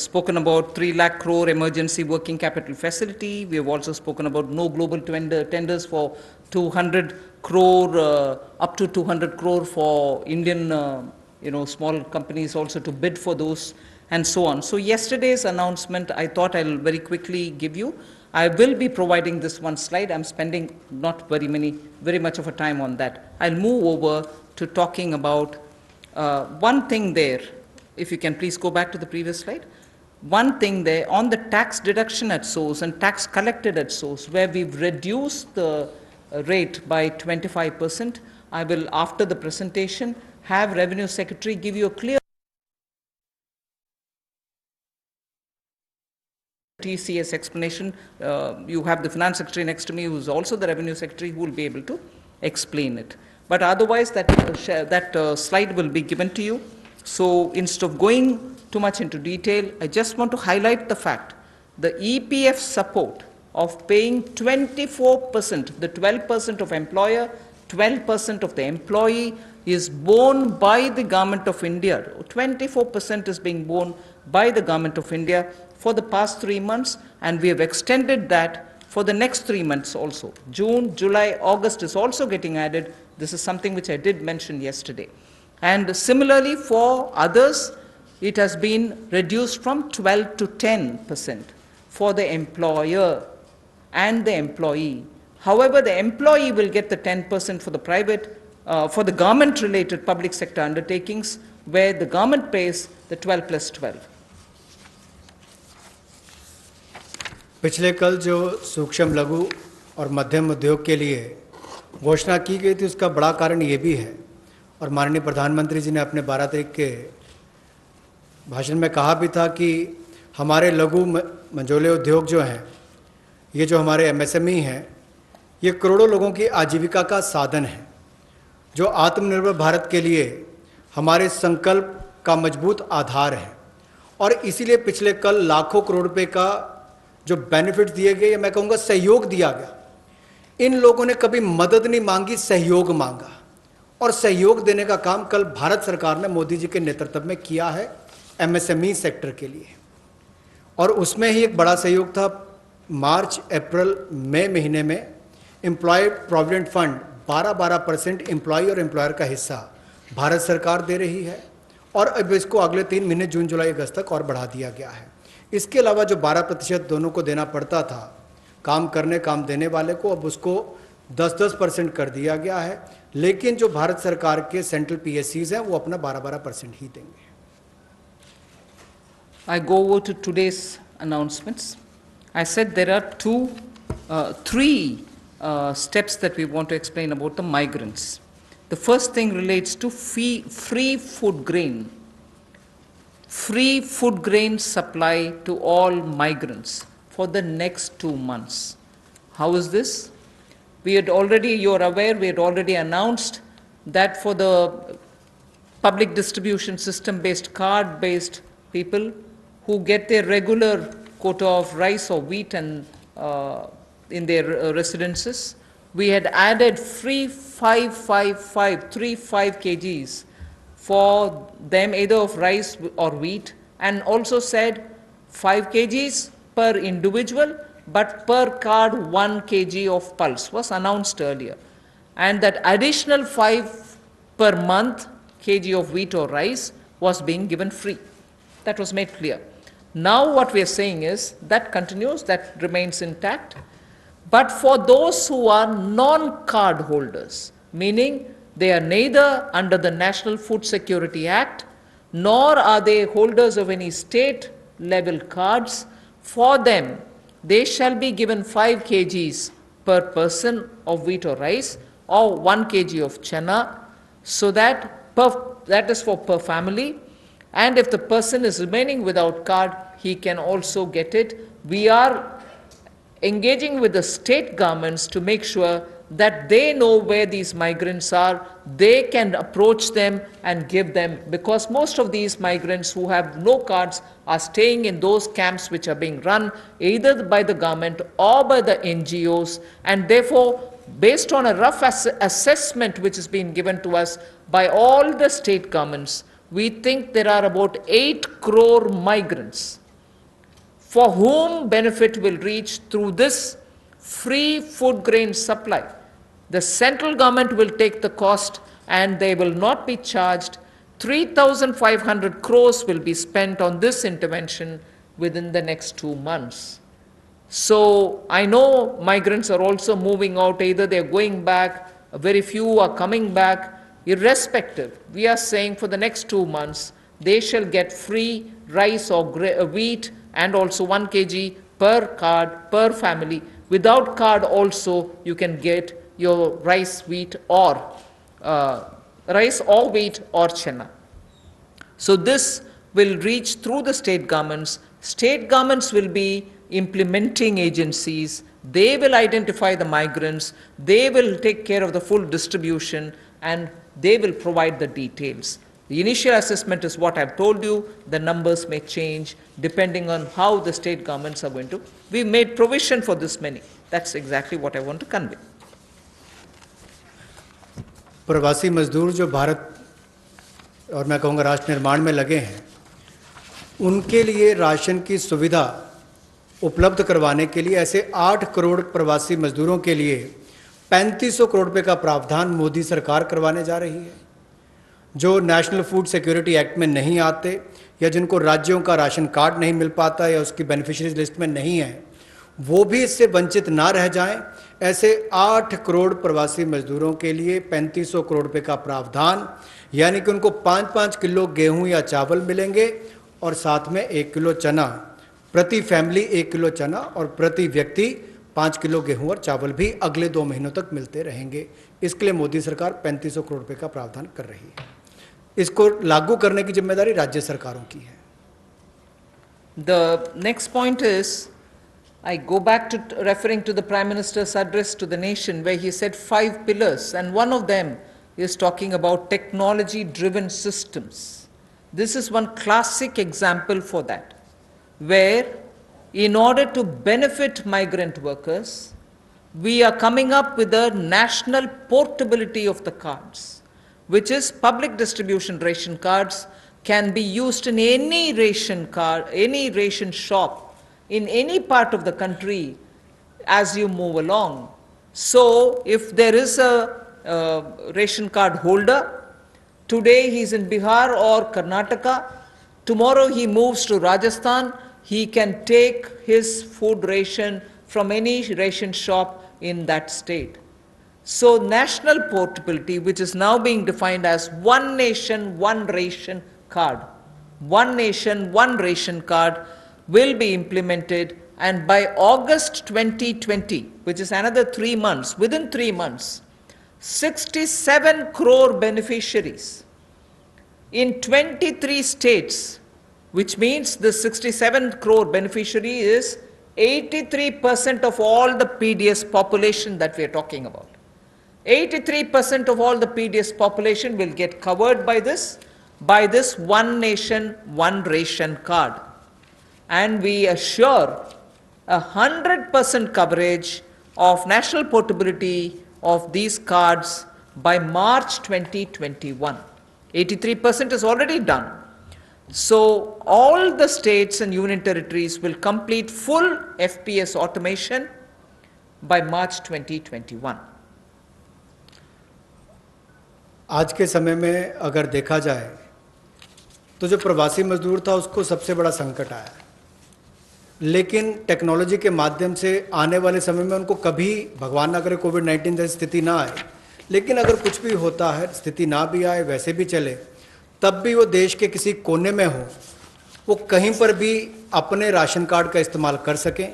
spoken about 3 lakh crore emergency working capital facility. We have also spoken about no global tenders for 200 crore, up to 200 crore for Indian, small companies also to bid for those, and so on. So yesterday's announcement, I thought I'll very quickly give you. I will be providing this one slide. I'm spending not very much of a time on that. I'll move over to talking about one thing there. If you can please go back to the previous slide. One thing there on the tax deduction at source and tax collected at source, where we've reduced the rate by 25%. I will, after the presentation, have Revenue Secretary give you a clear TCS explanation. You have the Finance Secretary next to me, who is also the Revenue Secretary, who will be able to explain it. But But otherwise, that slide will be given to you. So instead of going too much into detail, I just want to highlight the fact the EPF support of paying 24%, the 12% of employer, 12% of the employee is borne by the Government of India. 24% is being borne by the Government of India for the past 3 months, and we have extended that for the next 3 months also. June, July, August is also getting added. This is something which I did mention yesterday. And similarly, for others, it has been reduced from 12 to 10% for the employer and the employee. However, the employee will get the 10% for the private, for the government-related public sector undertakings, where the government pays the 12 plus 12. पिछले कल जो सूक्ष्म लघु और मध्यम उद्योग के लिए घोषणा की गई थी, उसका बड़ा कारण ये भी है, और माननीय प्रधानमंत्री जी ने अपने 12 तारीख के भाषण में कहा भी था कि हमारे लघु मंझोले उद्योग जो हैं, ये जो हमारे MSME हैं, ये करोड़ों लोगों की आजीविका का साधन है, जो आत्मनिर्भर भारत के लिए हमारे संकल्प का मजबूत आधार है। और इसीलिए पिछले कल लाखों करोड़ रुपए का जो बेनिफिट दिए गए, या मैं कहूँगा सहयोग दिया गया। इन लोगों ने कभी मदद नहीं मांगी, सहयोग मांगा, और सहयोग देने का काम कल भारत सरकार ने मोदी जी के नेतृत्व में किया है MSME सेक्टर के लिए। और उसमें ही एक बड़ा सहयोग था, मार्च, अप्रैल, मई महीने में एम्प्लॉय प्रोविडेंट फंड 12% एम्प्लॉय और एम्प्लॉयर का हिस्सा भारत सरकार दे रही है, और अब इसको अगले 3 महीने जून, जुलाई, अगस्त तक और बढ़ा दिया गया है। इसके अलावा जो 12% दोनों को देना पड़ता था, काम करने काम देने वाले को, अब उसको 10% कर दिया गया है। लेकिन जो भारत सरकार के सेंट्रल PSCs हैं, वो अपना 12% ही देंगे। I go over to today's announcements. I said there are three steps that we want to explain about the migrants. The first thing relates to free food grain. Free food grain supply to all migrants for the next 2 months. How is this? You're aware, we had already announced that for the public distribution system-based, card-based people who get their regular quota of rice or wheat and in their residences, we had added free 35 kgs for them, either of rice or wheat, and also said 5 kgs per individual, but per card 1 kg of pulse was announced earlier. And that additional 5 per month kg of wheat or rice was being given free. That was made clear. Now what we are saying is that continues, that remains intact. But for those who are non-card holders, meaning they are neither under the National Food Security Act, nor are they holders of any state-level cards, for them, they shall be given 5 kgs per person of wheat or rice, or 1 kg of chana, so that is for per family. And if the person is remaining without card, he can also get it. We are engaging with the state governments to make sure that they know where these migrants are, they can approach them and give them, because most of these migrants who have no cards are staying in those camps which are being run either by the government or by the NGOs, and therefore, based on a rough assessment which has been given to us by all the state governments, we think there are about 8 crore migrants for whom benefit will reach through this free food grain supply. The central government will take the cost and they will not be charged. 3,500 crores will be spent on this intervention within the next 2 months. So I know migrants are also moving out, either they're going back, very few are coming back. Irrespective, we are saying for the next 2 months, they shall get free rice or wheat and also 1 kg per card, per family. Without card also, you can get your rice, wheat or wheat or chana. So this will reach through the state governments. State governments will be implementing agencies. They will identify the migrants. They will take care of the full distribution. and they will provide the details. The initial assessment is what I've told you. The numbers may change depending on how the state governments are going to. We made provision for this many. That's exactly what I want to convey. प्रवासी मजदूर जो भारत और मैं कहूँगा राष्ट्र निर्माण में लगे हैं, उनके लिए राशन की सुविधा उपलब्ध करवाने के लिए ऐसे 8 करोड़ प्रवासी मजदूरों के लिए 3500 करोड़ रुपए का प्रावधान मोदी सरकार करवाने जा रही है। जो नेशनल फूड सिक्योरिटी एक्ट में नहीं आते या जिनको राज्यों का राशन कार्ड नहीं मिल पाता या उसकी बेनिफिशियरीज लिस्ट में नहीं है, वो भी इससे वंचित ना रह जाएं। ऐसे 8 करोड़ प्रवासी मजदूरों के लिए 3500 करोड़ रुपए का प्रावधान, यानी कि उनको 5-5 किलो गेहूं या चावल मिलेंगे और साथ में 1 किलो चना, प्रति फैमिली 1 किलो चना और प्रति व्यक्ति 5 किलो गेहूं और चावल भी अगले 2 महीनों तक मिलते रहेंगे। इसके लिए मोदी सरकार 3500 करोड़ रुपए का प्रावधान कर रही है। इसको लागू करने की जिम्मेदारी राज्य सरकारों की है। The next point is, I go back to referring to the Prime Minister's address to the nation where he said 5 pillars, and one of them is talking about technology-driven systems. This is one classic example for that, where in order to benefit migrant workers, we are coming up with a national portability of the cards, which is public distribution ration cards can be used in any ration card, any ration shop in any part of the country as you move along. So if there is a ration card holder, today he's in Bihar or Karnataka, tomorrow he moves to Rajasthan, he can take his food ration from any ration shop in that state. So national portability, which is now being defined as one nation, one ration card. One nation, one ration card will be implemented, and by August 2020, which is another 3 months, within 3 months, 67 crore beneficiaries in 23 states, which means the 67 crore beneficiary is 83% of all the PDS population that we are talking about. 83% of all the PDS population will get covered by this one nation, one ration card. And we assure 100% coverage of national portability of these cards by March 2021. 83% is already done. So all the states and union territories will complete full FPS automation by March 2021. आज के समय में अगर देखा जाए तो जो प्रवासी मजदूर था उसको सबसे बड़ा संकट आया, लेकिन टेक्नोलॉजी के माध्यम से आने वाले समय में उनको कभी भगवान ना करे कोविड-19 जैसी स्थिति ना आए, लेकिन अगर कुछ भी होता है, स्थिति ना भी आए, वैसे भी चले, तब भी वो देश के किसी कोने में हो, वो कहीं पर भी अपने राशन कार्ड का इस्तेमाल कर सकें।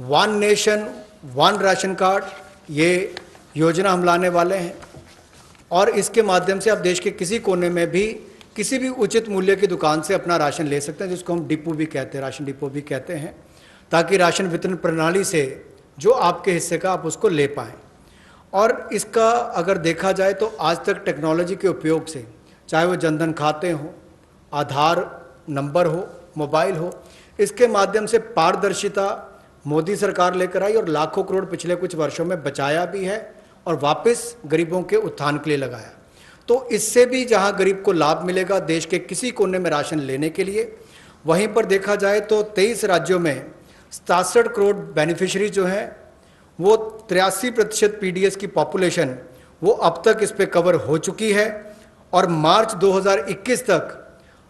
One nation one ration card, ये योजना हम लाने वाले हैं और इसके माध्यम से आप देश के किसी कोने में भी किसी भी उचित मूल्य की दुकान से अपना राशन ले सकते हैं, जिसको हम डिपो भी कहते हैं, राशन डिपो भी कहते हैं, ताकि राशन वितरण प्रणाली से जो आपके हिस्से का आप उसको ले पाएँ। और इसका अगर देखा जाए तो आज तक टेक्नोलॉजी के उपयोग से, चाहे वो जनधन खाते हों, आधार नंबर हो, मोबाइल हो, इसके माध्यम से पारदर्शिता मोदी सरकार लेकर आई और लाखों करोड़ पिछले कुछ वर्षों में बचाया भी है और वापस गरीबों के उत्थान के लिए लगाया। तो इससे भी जहां गरीब को लाभ मिलेगा देश के किसी कोने में राशन लेने के लिए, वहीं पर देखा जाए तो 23 राज्यों में 67 करोड़ बेनिफिशरी जो हैं, वो 83% पीडीएस की पॉपुलेशन वो अब तक इस पे कवर हो चुकी है और मार्च 2021 तक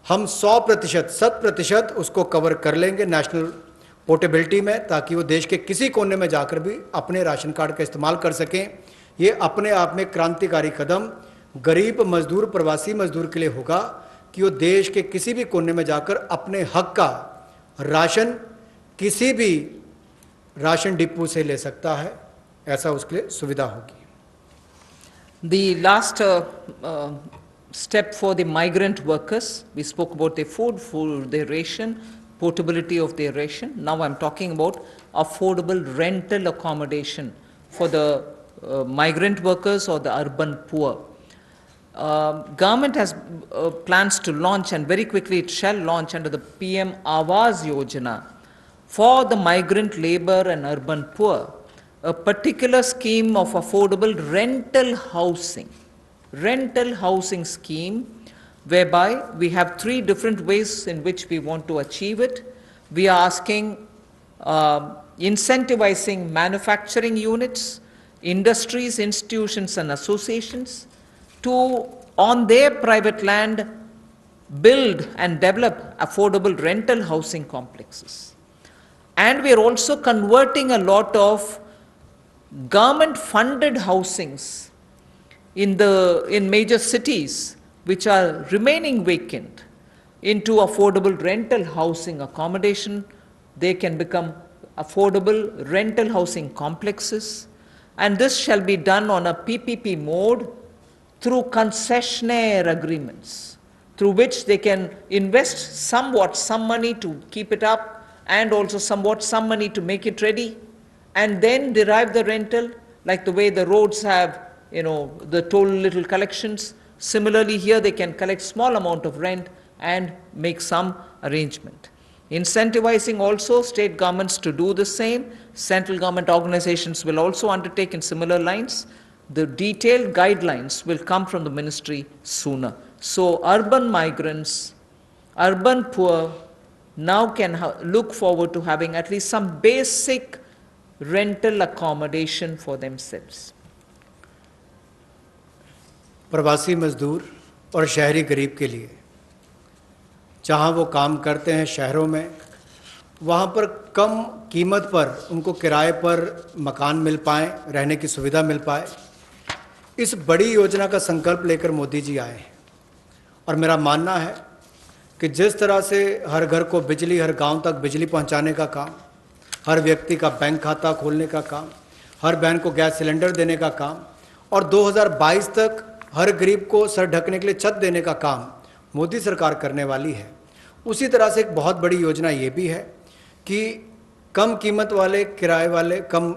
हम 100% उसको कवर कर लेंगे नेशनल पोर्टेबिलिटी में, ताकि वो देश के किसी कोने में जाकर भी अपने राशन कार्ड का इस्तेमाल कर सकें। ये अपने आप में क्रांतिकारी कदम गरीब मजदूर, प्रवासी मजदूर के लिए होगा कि वो देश के किसी भी कोने में जाकर अपने हक का राशन किसी भी राशन डिपो से ले सकता है, ऐसा उसके लिए सुविधा होगी। The last step for the migrant workers, we spoke about their food, their ration, portability of their ration. Now I'm talking about affordable rental accommodation for the migrant workers or the urban poor. government has plans to launch, and very quickly it shall launch under the PM Awas Yojana for the migrant labor and urban poor, a particular scheme of affordable rental housing scheme, whereby we have three different ways in which we want to achieve it. We are asking incentivizing manufacturing units, industries, institutions and associations to, on their private land, build and develop affordable rental housing complexes. And we are also converting a lot of government-funded housings in major cities which are remaining vacant into affordable rental housing accommodation. They can become affordable rental housing complexes, and this shall be done on a PPP mode through concessionaire agreements, through which they can invest somewhat some money to keep it up and also somewhat some money to make it ready, and then derive the rental, like the way the roads have, the toll little collections. Similarly, here they can collect small amount of rent and make some arrangement. Incentivizing also state governments to do the same. Central government organizations will also undertake in similar lines. The detailed guidelines will come from the ministry sooner. So urban migrants, urban poor now can look forward to having at least some basic rental accommodation for themselves. प्रवासी मजदूर और शहरी गरीब के लिए जहां वो काम करते हैं शहरों में, वहां पर कम कीमत पर उनको किराए पर मकान मिल पाए, रहने की सुविधा मिल पाए, इस बड़ी योजना का संकल्प लेकर मोदी जी आए हैं। और मेरा मानना है कि जिस तरह से हर घर को बिजली, हर गांव तक बिजली पहुंचाने का काम, हर व्यक्ति का बैंक खाता खोलने का काम, हर बहन को गैस सिलेंडर देने का काम और 2022 तक हर गरीब को सर ढकने के लिए छत देने का काम मोदी सरकार करने वाली है, उसी तरह से एक बहुत बड़ी योजना ये भी है कि कम कीमत वाले कम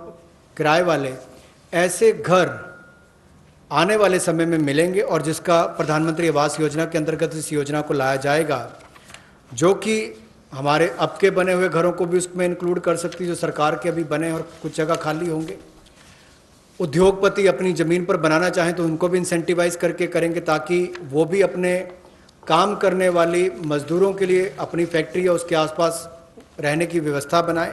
किराए वाले ऐसे घर आने वाले समय में मिलेंगे, और जिसका प्रधानमंत्री आवास योजना के अंतर्गत इस योजना को लाया जाएगा, जो कि हमारे अब के बने हुए घरों को भी उसमें इंक्लूड कर सकती है, जो सरकार के अभी बने और कुछ जगह खाली होंगे। उद्योगपति अपनी ज़मीन पर बनाना चाहें तो उनको भी इंसेंटिवाइज करके करेंगे, ताकि वो भी अपने काम करने वाली मजदूरों के लिए अपनी फैक्ट्री या उसके आसपास रहने की व्यवस्था बनाएं,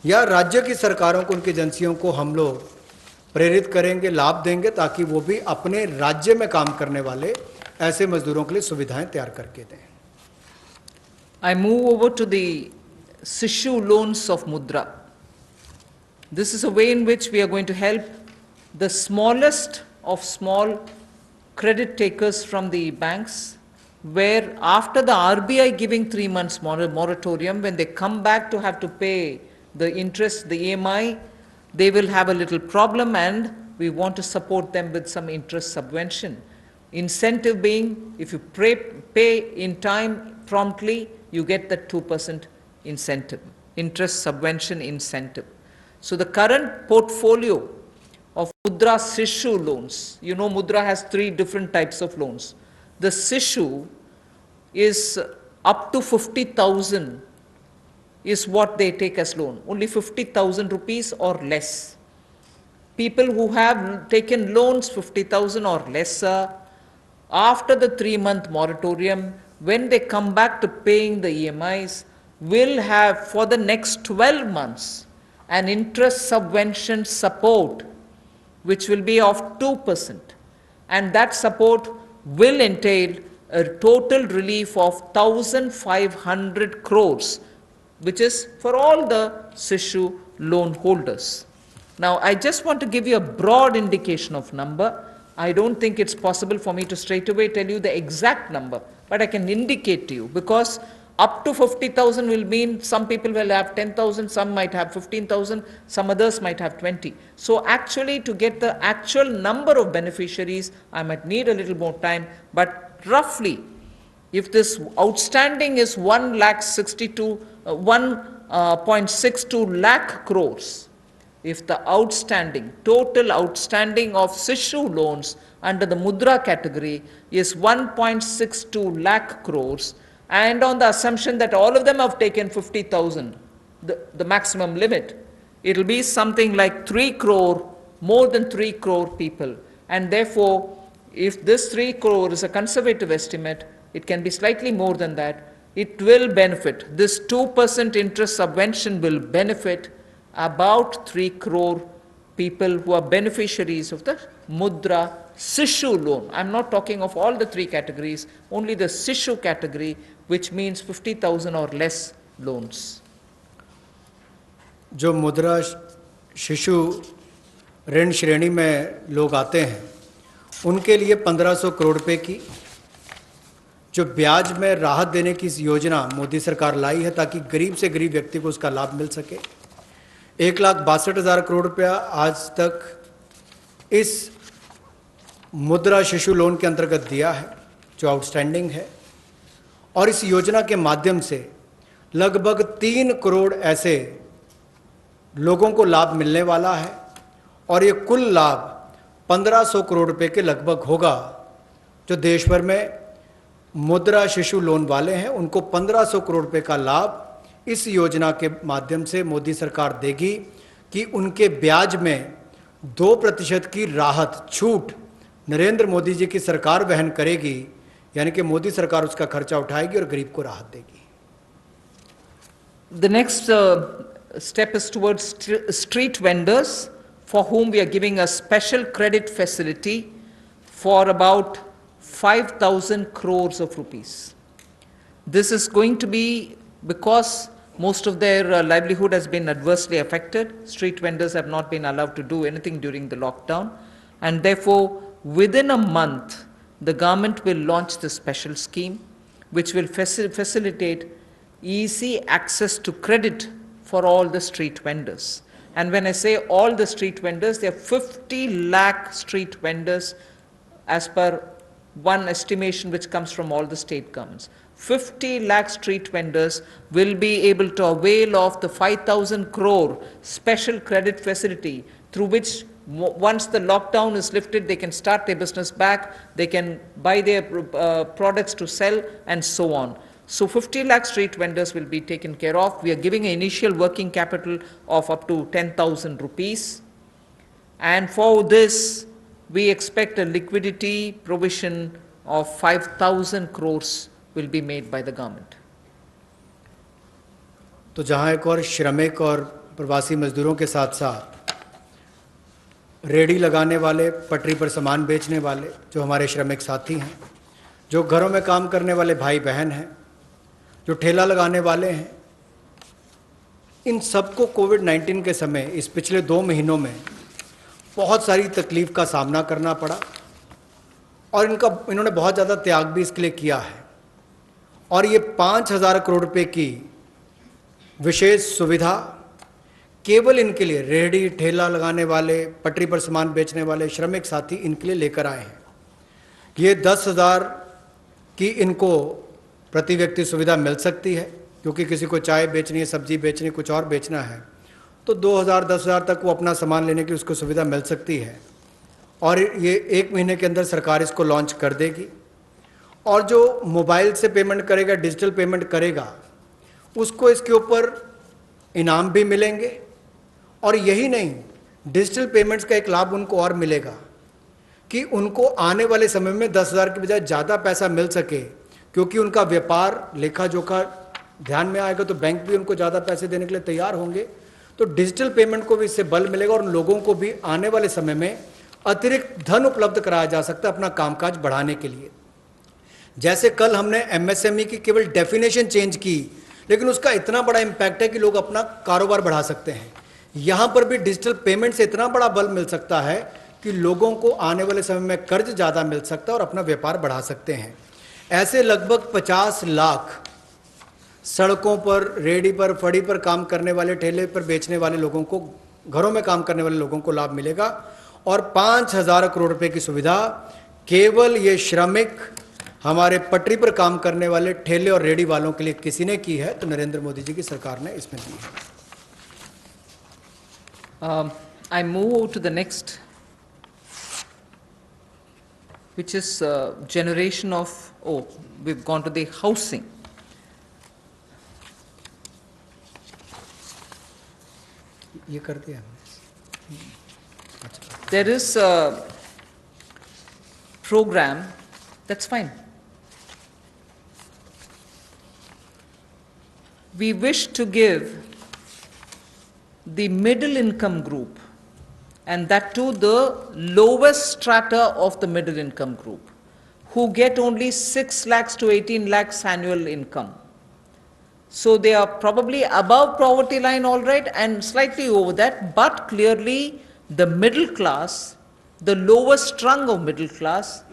या राज्य की सरकारों को, उनकी एजेंसियों को हम लोग प्रेरित करेंगे, लाभ देंगे, ताकि वो भी अपने राज्य में काम करने वाले ऐसे मजदूरों के लिए सुविधाएं तैयार करके दें। I move over to the Sishu loans of Mudra. This is a way in which we are going to help the smallest of small credit takers from the banks, where after the RBI giving 3 months moratorium, when they come back to have to pay the interest, the EMI, they will have a little problem, and we want to support them with some interest subvention. Incentive being, if you pay in time promptly, you get the 2% incentive, interest subvention incentive. So the current portfolio of Mudra Sishu loans, Mudra has 3 different types of loans. The Sishu is up to 50,000 is what they take as loan, only 50,000 rupees or less. People who have taken loans 50,000 or lesser, after the 3-month moratorium, when they come back to paying the EMIs, will have for the next 12 months an interest subvention support which will be of 2%, and that support will entail a total relief of 1,500 crores, which is for all the Sishu loan holders. Now, I just want to give you a broad indication of number. I don't think it's possible for me to straight away tell you the exact number, but I can indicate to you, because up to 50,000 will mean some people will have 10,000, some might have 15,000, some others might have 20. So actually, to get the actual number of beneficiaries, I might need a little more time, but roughly, if this outstanding is 1.62 lakh crores, if the total outstanding of Sishu loans under the Mudra category is 1.62 lakh crores, and on the assumption that all of them have taken 50,000, the maximum limit, it will be something like 3 crore, more than 3 crore people. And therefore, if this 3 crore is a conservative estimate, it can be slightly more than that. It will benefit. This 2% interest subvention will benefit about 3 crore people who are beneficiaries of the Mudra Sishu loan. I'm not talking of all the 3 categories, only the Sishu category, which means 50,000 or less loans. जो मुद्रा शिशु ऋण श्रेणी में लोग आते हैं उनके लिए 1500 करोड़ रुपए की जो ब्याज में राहत देने की योजना मोदी सरकार लाई है ताकि गरीब से गरीब व्यक्ति को उसका लाभ मिल सके। 1,62,000 करोड़ रुपया आज तक इस मुद्रा शिशु लोन के अंतर्गत दिया है जो आउटस्टैंडिंग है, और इस योजना के माध्यम से लगभग 3 करोड़ ऐसे लोगों को लाभ मिलने वाला है, और ये कुल लाभ 1500 करोड़ रुपए के लगभग होगा। जो देश भर में मुद्रा शिशु लोन वाले हैं उनको 1500 करोड़ रुपए का लाभ इस योजना के माध्यम से मोदी सरकार देगी कि उनके ब्याज में 2% की राहत छूट नरेंद्र मोदी जी की सरकार वहन करेगी, यानी कि मोदी सरकार उसका खर्चा उठाएगी और गरीब को राहत देगी। The next step is towards street vendors, for whom we are giving a special credit facility for about 5,000 crores of rupees. This is going to be because most of their livelihood has been adversely affected. Street vendors have not been allowed to do anything during the lockdown, and therefore within a month the government will launch this special scheme which will facilitate easy access to credit for all the street vendors. And when I say all the street vendors, there are 50 lakh street vendors as per one estimation which comes from all the state governments. 50 lakh street vendors will be able to avail of the 5,000 crore special credit facility through which once the lockdown is lifted, they can start their business back, they can buy their products to sell and so on. So 50 lakh street vendors will be taken care of. We are giving an initial working capital of up to 10,000 rupees. And for this, we expect a liquidity provision of 5,000 crores will be made by the government. तो जहाँ एक और श्रमिक और प्रवासी मजदूरों के साथ साथ रेडी लगाने वाले, पटरी पर सामान बेचने वाले जो हमारे श्रमिक साथी हैं, जो घरों में काम करने वाले भाई बहन हैं, जो ठेला लगाने वाले हैं, इन सबको कोविड-19 के समय इस पिछले 2 महीनों में बहुत सारी तकलीफ का सामना करना पड़ा, और इन्होंने बहुत ज़्यादा त्याग भी इसके लिए किया है। और ये 5,000 करोड़ रुपए की विशेष सुविधा केवल इनके लिए, रेहड़ी ठेला लगाने वाले, पटरी पर सामान बेचने वाले श्रमिक साथी, इनके लिए लेकर आए हैं। ये 10,000 की इनको प्रति व्यक्ति सुविधा मिल सकती है, क्योंकि किसी को चाय बेचनी है, सब्जी बेचनी है, कुछ और बेचना है, तो 2,000 10,000 तक वो अपना सामान लेने की उसको सुविधा मिल सकती है। और ये 1 महीने के अंदर सरकार इसको लॉन्च कर देगी। और जो मोबाइल से पेमेंट करेगा, डिजिटल पेमेंट करेगा, उसको इसके ऊपर इनाम भी मिलेंगे। और यही नहीं, डिजिटल पेमेंट्स का एक लाभ उनको और मिलेगा कि उनको आने वाले समय में 10,000 की बजाय ज़्यादा पैसा मिल सके, क्योंकि उनका व्यापार लेखा जोखा ध्यान में आएगा तो बैंक भी उनको ज़्यादा पैसे देने के लिए तैयार होंगे। तो डिजिटल पेमेंट को भी इससे बल मिलेगा और उन लोगों को भी आने वाले समय में अतिरिक्त धन उपलब्ध कराया जा सकता है अपना कामकाज बढ़ाने के लिए। जैसे कल हमने MSME की केवल डेफिनेशन चेंज की, लेकिन उसका इतना बड़ा इम्पैक्ट है कि लोग अपना कारोबार बढ़ा सकते हैं। यहाँ पर भी डिजिटल पेमेंट से इतना बड़ा बल मिल सकता है कि लोगों को आने वाले समय में कर्ज ज़्यादा मिल सकता है और अपना व्यापार बढ़ा सकते हैं। ऐसे लगभग 50 लाख सड़कों पर, रेडी पर, फड़ी पर काम करने वाले, ठेले पर बेचने वाले लोगों को, घरों में काम करने वाले लोगों को लाभ मिलेगा। और 5,000 करोड़ रुपए की सुविधा केवल ये श्रमिक, हमारे पटरी पर काम करने वाले ठेले और रेडी वालों के लिए किसी ने की है, तो नरेंद्र मोदी जी की सरकार ने इसमें दी है। I move to the next which is generation of, oh, we've gone to the housing. ये कर दिया हमने। There is a program, that's fine. We wish to give the middle income group, and that too the lowest strata of the middle income group, who get only 6 lakhs to 18 lakhs annual income. So they are probably above poverty line, all right, and slightly over that, but clearly the middle class, the lowest rung of middle class,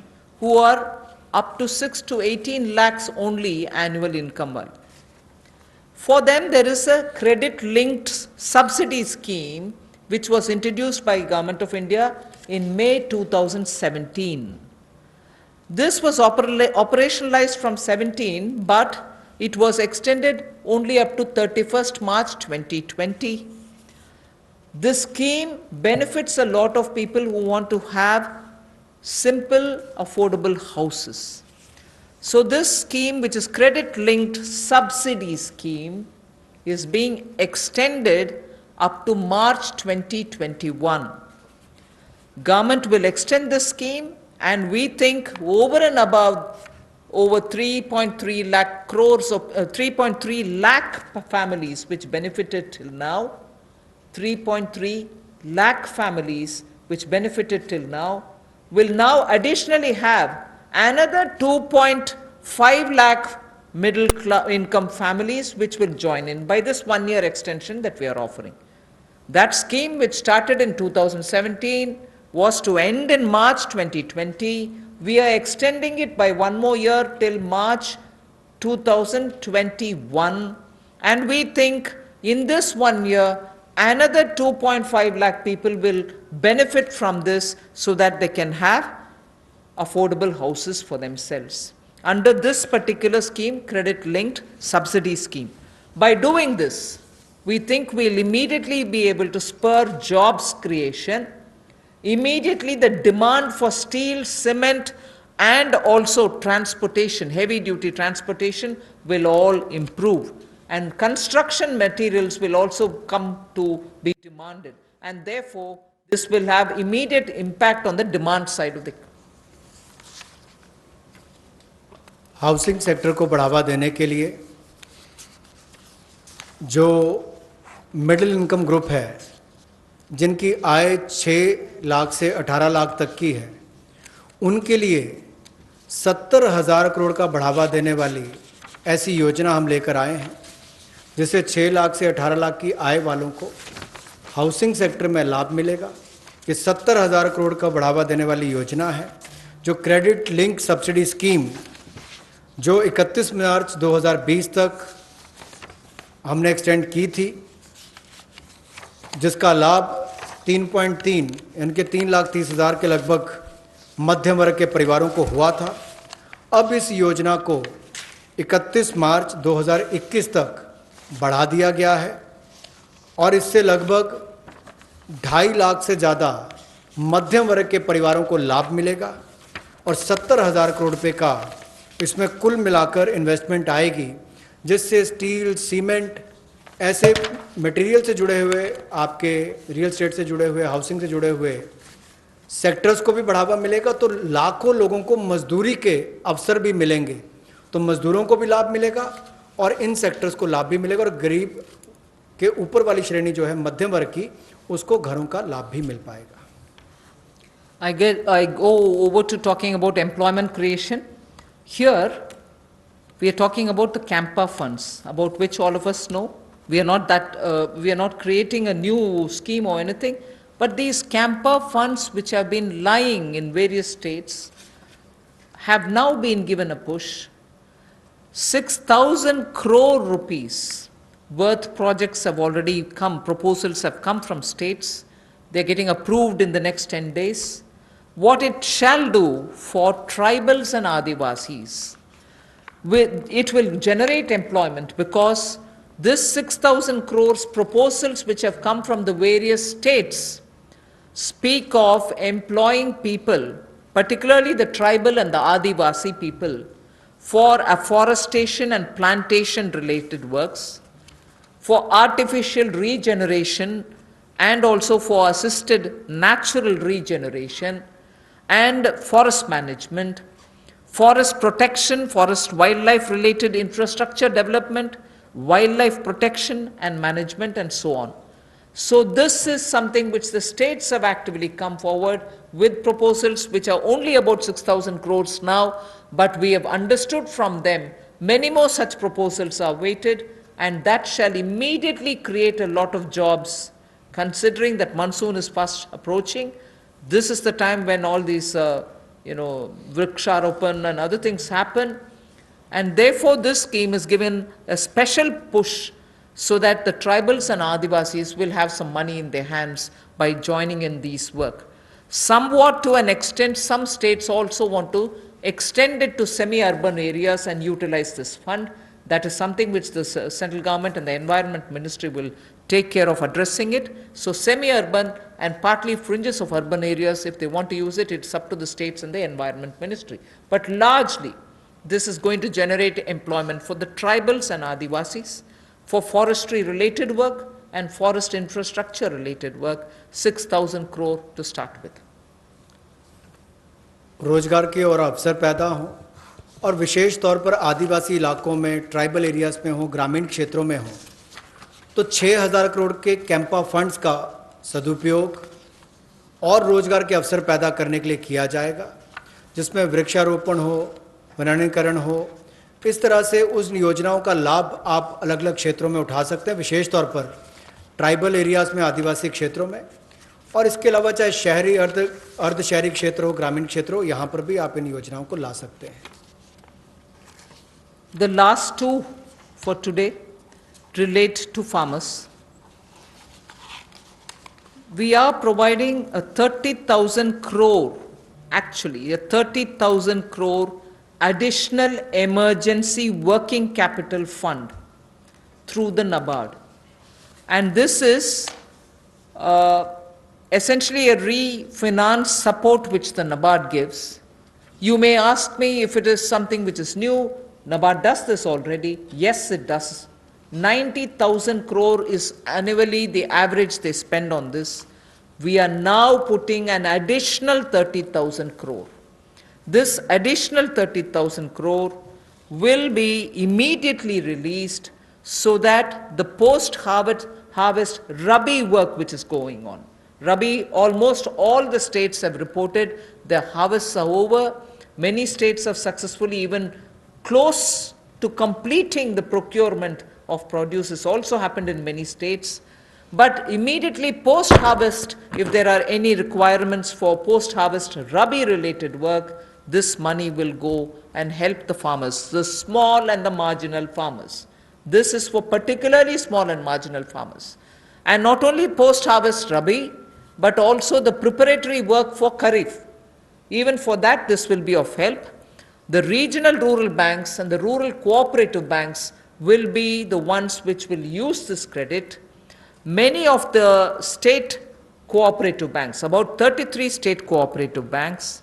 who are up to 6 to 18 lakhs only annual income. For them, there is a credit-linked subsidy scheme which was introduced by Government of India in May 2017. This was operationalized from 17, but it was extended only up to 31st March 2020. This scheme benefits a lot of people who want to have simple, affordable houses. So this scheme, which is credit-linked subsidy scheme, is being extended up to March 2021. Government will extend this scheme, and we think over and above over 3.3 lakh crores of 3.3 lakh families which benefited till now, 3.3 lakh families which benefited till now, will now additionally have another 2.5 lakh middle income families which will join in by this 1-year extension that we are offering. That scheme, which started in 2017, was to end in March 2020. We are extending it by 1 more year till March 2021. And we think in this 1 year, another 2.5 lakh people will benefit from this so that they can have affordable houses for themselves. Under this particular scheme, credit-linked subsidy scheme. By doing this, we think we'll immediately be able to spur jobs creation. Immediately the demand for steel, cement, and also transportation, heavy-duty transportation, will all improve. And construction materials will also come to be demanded. And therefore, this will have immediate impact on the demand side of the housing sector को बढ़ावा देने के लिए जो middle income group है, जिनकी आय 6 लाख से 18 लाख तक की है, उनके लिए 70,000 करोड़ का बढ़ावा देने वाली ऐसी योजना हम लेकर आए हैं, जिससे 6 लाख से 18 लाख की आय वालों को हाउसिंग सेक्टर में लाभ मिलेगा। ये 70,000 करोड़ का बढ़ावा देने वाली योजना है, जो क्रेडिट लिंक सब्सिडी स्कीम जो 31 मार्च 2020 तक हमने एक्सटेंड की थी, जिसका लाभ 3.3 यानी कि 3,30,000 के लगभग मध्यम वर्ग के परिवारों को हुआ था। अब इस योजना को 31 मार्च 2021 तक बढ़ा दिया गया है और इससे लगभग 2.5 लाख से ज़्यादा मध्यम वर्ग के परिवारों को लाभ मिलेगा और 70,000 करोड़ रुपये का इसमें कुल मिलाकर इन्वेस्टमेंट आएगी, जिससे स्टील, सीमेंट, ऐसे मटेरियल से जुड़े हुए, आपके रियल एस्टेट से जुड़े हुए, हाउसिंग से जुड़े हुए सेक्टर्स को भी बढ़ावा मिलेगा। तो लाखों लोगों को मजदूरी के अवसर भी मिलेंगे, तो मजदूरों को भी लाभ मिलेगा और इन सेक्टर्स को लाभ भी मिलेगा और गरीब के ऊपर वाली श्रेणी जो है मध्यम वर्ग की, उसको घरों का लाभ भी मिल पाएगा। I go over to talking about employment creation. Here, we are talking about the Campa funds, about which all of us know. We are not creating a new scheme or anything, but these Campa funds, which have been lying in various states, have now been given a push. 6,000 crore rupees worth projects have already come, proposals have come from states. They're getting approved in the next 10 days. What it shall do for tribals and Adivasis, it will generate employment, because this 6,000 crores proposals which have come from the various states speak of employing people, particularly the tribal and the Adivasi people, for afforestation and plantation related works, for artificial regeneration and also for assisted natural regeneration and forest management, forest protection, forest wildlife related infrastructure development, wildlife protection and management, and so on. So this is something which the states have actively come forward with proposals which are only about 6,000 crores now, but we have understood from them many more such proposals are waited, and that shall immediately create a lot of jobs. Considering that monsoon is fast approaching, this is the time when all these vriksharopan and other things happen, and therefore this scheme is given a special push so that the tribals and Adivasis will have some money in their hands by joining in these work. Somewhat to an extent, some states also want to extend it to semi-urban areas and utilize this fund. That is something which the central government and the Environment Ministry will take care of addressing it. So semi-urban and partly fringes of urban areas, if they want to use it, it's up to the states and the Environment Ministry. But largely, this is going to generate employment for the tribals and Adivasis, for forestry related work and forest infrastructure related work, 6,000 crore to start with. रोजगार के और अवसर पैदा हों, और विशेष तौर पर आदिवासी इलाकों में, ट्राइबल एरियाज़ में हो, ग्रामीण क्षेत्रों में हो, तो 6,000 करोड़ के कैंपा फंड्स का सदुपयोग और रोजगार के अवसर पैदा करने के लिए किया जाएगा, जिसमें वृक्षारोपण हो, वनीकरण हो। इस तरह से उस योजनाओं का लाभ आप अलग अलग क्षेत्रों में उठा सकते हैं, विशेष तौर पर ट्राइबल एरियाज़ में, आदिवासी क्षेत्रों में, और इसके अलावा चाहे शहरी अर्ध शहरी क्षेत्र हो, ग्रामीण क्षेत्र हो, यहाँ पर भी आप इन योजनाओं को ला सकते हैं। The last two for today relate to farmers. We are providing a 30,000 crore, actually a 30,000 crore additional emergency working capital fund through the NABARD. And this is essentially a refinance support which the NABARD gives. You may ask me if it is something which is new. NABARD does this already. Yes, it does. 90,000 crore is annually the average they spend on this. We are now putting an additional 30,000 crore. This additional 30,000 crore will be immediately released so that the post-harvest Rabi work which is going on. Rabi, almost all the states have reported their harvests are over. Many states have successfully even close to completing the procurement of produce. This also happened in many states. But immediately post-harvest, if there are any requirements for post-harvest Rabi-related work, this money will go and help the farmers, the small and the marginal farmers. This is for particularly small and marginal farmers. And not only post-harvest Rabi, but also the preparatory work for Kharif. Even for that, this will be of help. The regional rural banks and the rural cooperative banks will be the ones which will use this credit. Many of the state cooperative banks, about 33 state cooperative banks,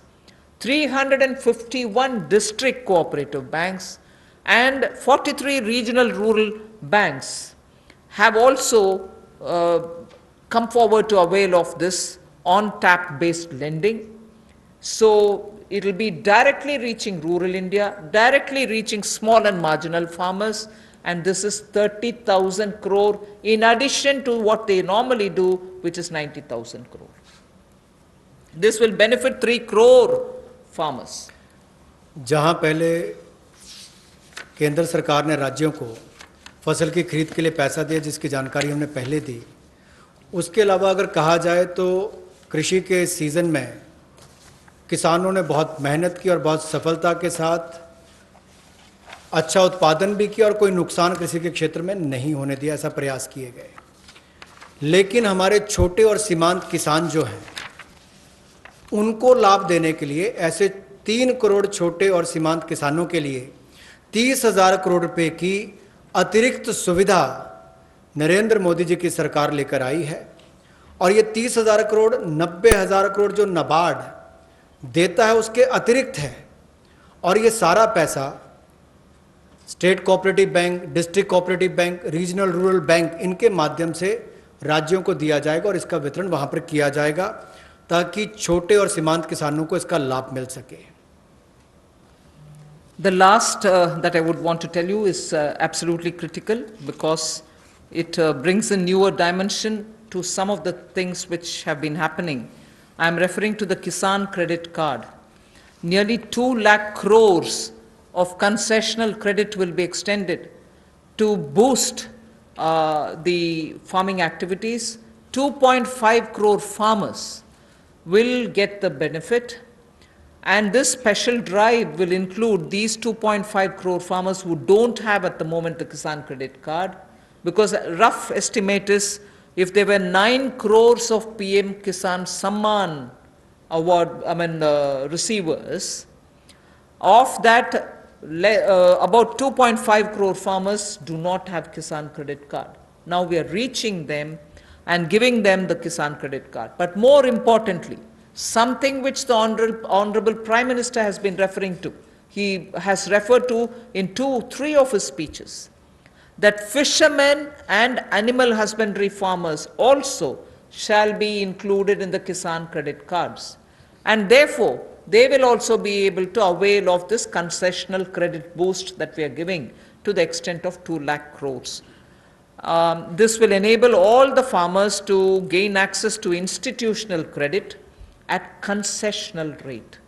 351 district cooperative banks, and 43 regional rural banks have also come forward to avail of this on-tap based lending. So it will be directly reaching rural India, directly reaching small and marginal farmers, and this is 30,000 crore in addition to what they normally do, which is 90,000 crore. This will benefit 3 crore farmers. जहां पहले केंद्र सरकार ने राज्यों को फसल की खरीद के लिए पैसा दिया, जिसकी जानकारी हमने पहले दी, उसके अलावा अगर कहा जाए तो कृषि के सीज़न में किसानों ने बहुत मेहनत की और बहुत सफलता के साथ अच्छा उत्पादन भी किया और कोई नुकसान कृषि के क्षेत्र में नहीं होने दिया, ऐसा प्रयास किए गए। लेकिन हमारे छोटे और सीमांत किसान जो हैं, उनको लाभ देने के लिए ऐसे 3 करोड़ छोटे और सीमांत किसानों के लिए 30,000 करोड़ रुपए की अतिरिक्त सुविधा नरेंद्र मोदी जी की सरकार लेकर आई है। और ये 30,000 करोड़ 90,000 करोड़ जो नाबार्ड देता है उसके अतिरिक्त है, और ये सारा पैसा state cooperative bank, district cooperative bank, regional rural bank, इनके माध्यम से राज्यों को दिया जाएगा और इसका वितरण वहां पर किया जाएगा ताकि छोटे और सीमांत किसानों को इसका लाभ मिल सके। The last that I would want to tell you is absolutely critical because it brings a newer dimension to some of the things which have been happening. I am referring to the Kisan credit card. Nearly 2 lakh crores of concessional credit will be extended to boost the farming activities. 2.5 crore farmers will get the benefit. And this special drive will include these 2.5 crore farmers who don't have at the moment the Kisan credit card, because a rough estimate is if there were 9 crores of PM Kisan Samman award, receivers, of that about 2.5 crore farmers do not have Kisan credit card. Now we are reaching them and giving them the Kisan credit card. But more importantly, something which the Honorable Prime Minister has been referring to, he has referred to in 2-3 of his speeches, that fishermen and animal husbandry farmers also shall be included in the Kisan credit cards. And therefore, they will also be able to avail of this concessional credit boost that we are giving to the extent of 2 lakh crores. This will enable all the farmers to gain access to institutional credit at concessional rate.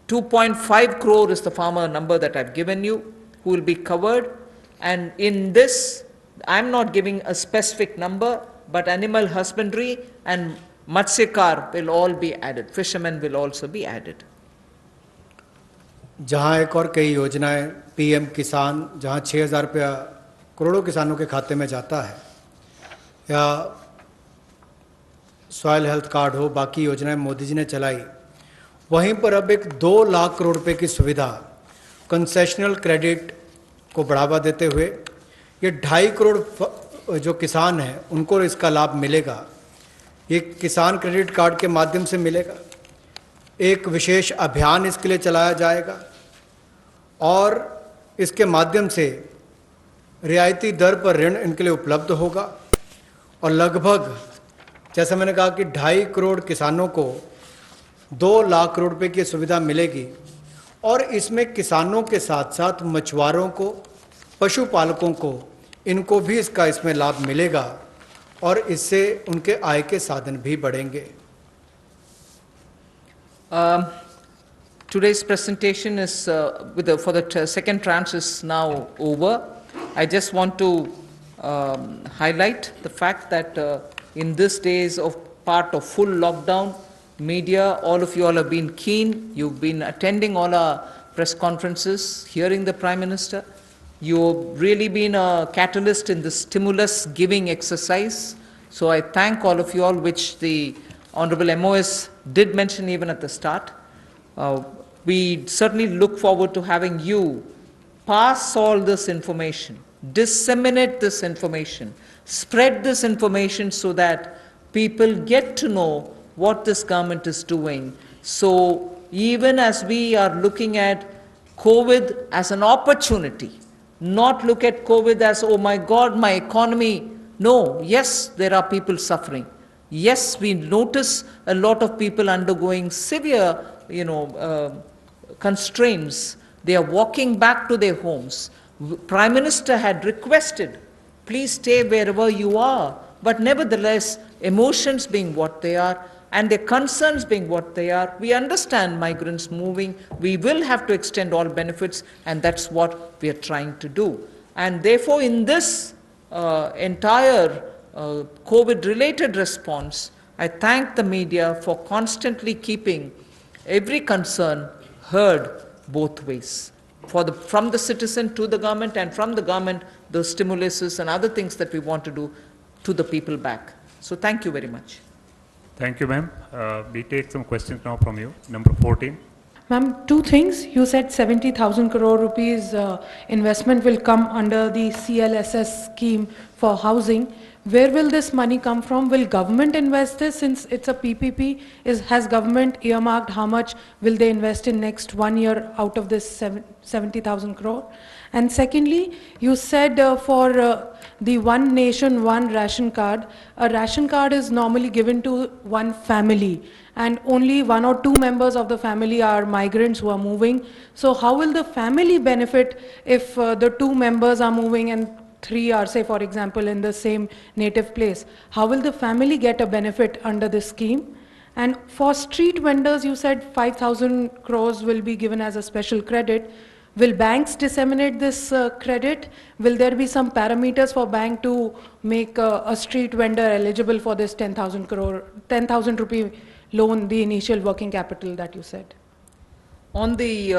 2.5 crore is the farmer number that I've given you, who will be covered. And in this, I'm not giving a specific number, but animal husbandry and Matsyakar will all be added. Fishermen will also be added. जहाँ एक और कई योजनाएं PM किसान, जहाँ 6,000 रुपया करोड़ों किसानों के खाते में जाता है, या सॉइल हेल्थ कार्ड हो, बाकी योजनाएं मोदी जी ने चलाई, वहीं पर अब एक 2 लाख करोड़ रुपए की सुविधा कंसेशनल क्रेडिट को बढ़ावा देते हुए ये 2.5 करोड़ जो किसान हैं उनको इसका लाभ मिलेगा। ये किसान क्रेडिट कार्ड के माध्यम से मिलेगा। एक विशेष अभियान इसके लिए चलाया जाएगा और इसके माध्यम से रियायती दर पर ऋण इनके लिए उपलब्ध होगा और लगभग, जैसा मैंने कहा कि 2.5 करोड़ किसानों को 2 लाख करोड़ रुपए की सुविधा मिलेगी। और इसमें किसानों के साथ साथ मछुआरों को, पशुपालकों को, इनको भी इसमें लाभ मिलेगा और इससे उनके आय के साधन भी बढ़ेंगे। Today's presentation is for the second tranche is now over. I just want to highlight the fact that in these days of part of full lockdown, media, all of you all have been keen. You've been attending all our press conferences, hearing the Prime Minister. You've really been a catalyst in the stimulus giving exercise. So I thank all of you all, which the Honorable MOS did mention even at the start. We certainly look forward to having you pass all this information, disseminate this information, spread this information so that people get to know what this government is doing. So even as we are looking at COVID as an opportunity, not look at COVID as, oh my God, my economy. No, yes, there are people suffering. Yes, we notice a lot of people undergoing severe, constraints. They are walking back to their homes. Prime Minister had requested, please stay wherever you are. But nevertheless, emotions being what they are, and their concerns being what they are, we understand migrants moving. We will have to extend all benefits, and that's what we are trying to do. And therefore, in this entire COVID-related response, I thank the media for constantly keeping every concern heard both ways, from the citizen to the government, and from the government, the stimuluses and other things that we want to do to the people back. So thank you very much. Thank you, ma'am. We take some questions now from you. Number 14. Ma'am, 2 things. You said 70,000 crore rupees investment will come under the CLSS scheme for housing. Where will this money come from? Will government invest this since it's a PPP? Has government earmarked how much will they invest in next 1 year out of this 70,000 crore? And secondly, you said for the one nation, one ration card, a ration card is normally given to one family and only 1 or 2 members of the family are migrants who are moving. So how will the family benefit if the 2 members are moving and 3 are, say for example, in the same native place? How will the family get a benefit under this scheme? And for street vendors, you said 5,000 crores will be given as a special credit. Will banks disseminate this credit? Will there be some parameters for bank to make a street vendor eligible for this 10,000 rupee loan, the initial working capital that you said? On the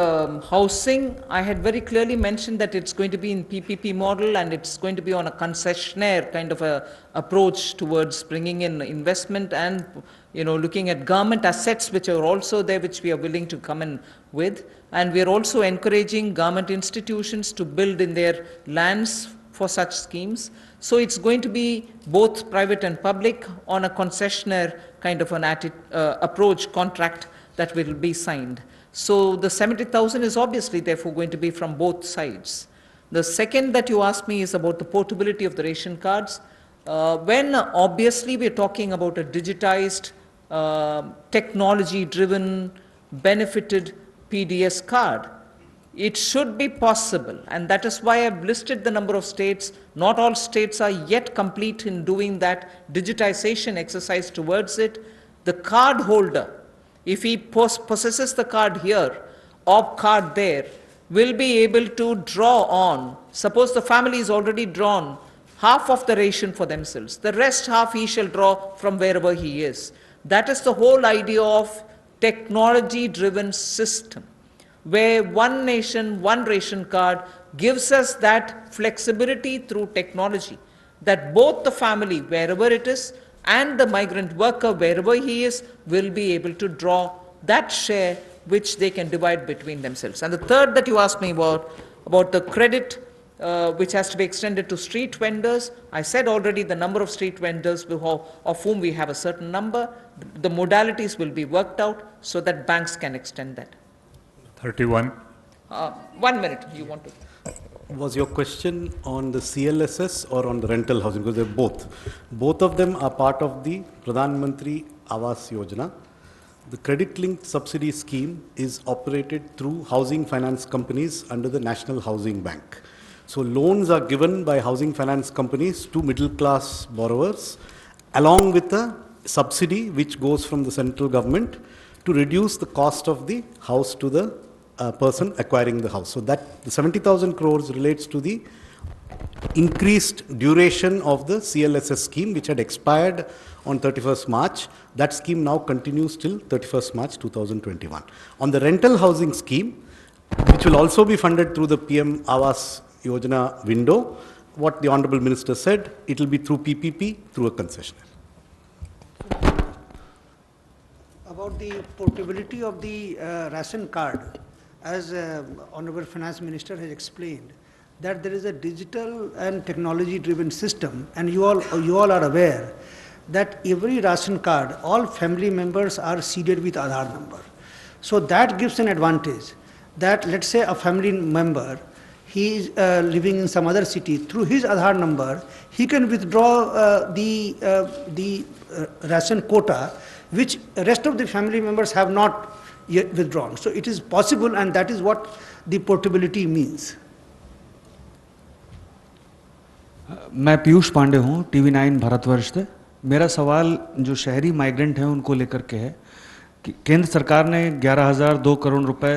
housing, I had very clearly mentioned that it's going to be in PPP model and it's going to be on a concessionaire kind of a approach towards bringing in investment and, you know, looking at government assets which are also there, which we are willing to come in with. And we are also encouraging government institutions to build in their lands for such schemes. So it's going to be both private and public on a concessionaire kind of an approach contract that will be signed. So the 70,000 is obviously therefore going to be from both sides. The second that you asked me is about the portability of the ration cards. When obviously we're talking about a digitized, technology-driven, benefited PDS card, it should be possible, and that is why I've listed the number of states. Not all states are yet complete in doing that digitization exercise towards it. The card holder, if he possesses the card here or card there, will be able to draw on. Suppose the family is already drawn half of the ration for themselves. The rest half he shall draw from wherever he is. That is the whole idea of technology-driven system, where one nation, one ration card gives us that flexibility through technology, that both the family, wherever it is, and the migrant worker, wherever he is, will be able to draw that share which they can divide between themselves. And the third that you asked me about the credit which has to be extended to street vendors, I said already the number of street vendors of whom we have a certain number. The modalities will be worked out so that banks can extend that. 31. 1 minute, you want to? Was your question on the CLSS or on the rental housing? Because they're both. Both of them are part of the Pradhan Mantri Awas Yojana. The credit-linked subsidy scheme is operated through housing finance companies under the National Housing Bank. So loans are given by housing finance companies to middle-class borrowers, along with a subsidy which goes from the central government to reduce the cost of the house to the person acquiring the house. So that the 70,000 crores relates to the increased duration of the CLSS scheme, which had expired on 31st March. That scheme now continues till 31st March 2021. On the rental housing scheme, which will also be funded through the PM Awas Yojana window, what the Honorable Minister said, it will be through PPP, through a concessionaire. About the portability of the ration card, as Honorable Finance Minister has explained, that there is a digital and technology-driven system, and you all are aware that every ration card, all family members are seeded with Aadhaar number. So that gives an advantage that, let's say, a family member, he is living in some other city, through his Aadhaar number, he can withdraw the ration quota, which rest of the family members have not yet withdrawn. So it is possible, and that is what the portability means. मैं पीयूष पांडे हूँ, TV9 Bharatvarsh से। मेरा सवाल जो शहरी migrant हैं उनको लेकर के है कि केंद्र सरकार ने 11,002 करोड़ रुपए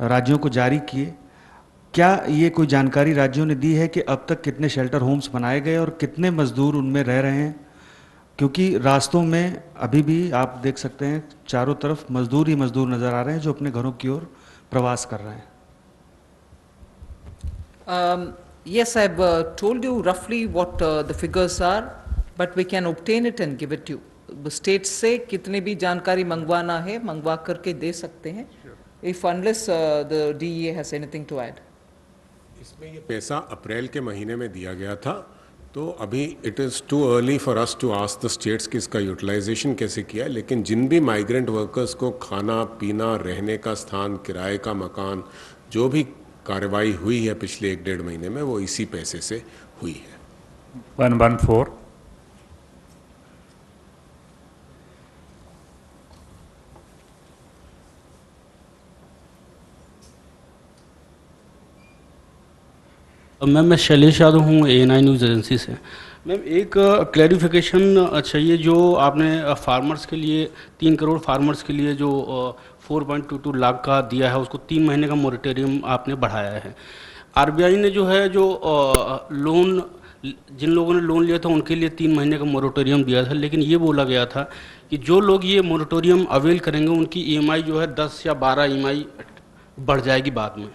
राज्यों को जारी किए। क्या ये कोई जानकारी राज्यों ने दी है कि अब तक कितने शेल्टर होम्स बनाए गए और कितने मजदूर उनमें रह रहे हैं? क्योंकि रास्तों में अभी भी आप देख सकते हैं चारों तरफ मजदूर ही मजदूर नजर आ रहे हैं जो अपने घरों की ओर प्रवास कर रहे हैं। Yes, I've told you roughly what the figures are, but we can obtain it and give it to you. States से कितने भी जानकारी मंगवाना है मंगवा करके दे सकते हैं. If unless the DEA has anything to add. इसमें ये पैसा अप्रैल के महीने में दिया गया था तो अभी it is too early for us to ask the states कि इसका यूटिलाइजेशन कैसे किया है, लेकिन जिन भी माइग्रेंट वर्कर्स को खाना पीना, रहने का स्थान, किराए का मकान, जो भी कार्रवाई हुई है पिछले 1-1.5 महीने में, वो इसी पैसे से हुई है। 114. मैम मैं शैलेश यादव हूँ ANI न्यूज़ एजेंसी से। मैम एक क्लैरिफिकेशन चाहिए, जो आपने फार्मर्स के लिए 3 करोड़ फार्मर्स के लिए जो 4.22 लाख का दिया है, उसको 3 महीने का मोरेटोरियम आपने बढ़ाया है। RBI ने जो है जो लोन, जिन लोगों ने लोन लिया था उनके लिए 3 महीने का मोरेटोरियम दिया था, लेकिन ये बोला गया था कि जो लोग ये मोरेटोरियम अवेल करेंगे उनकी EMI जो है 10 या 12 EMI बढ़ जाएगी बाद में।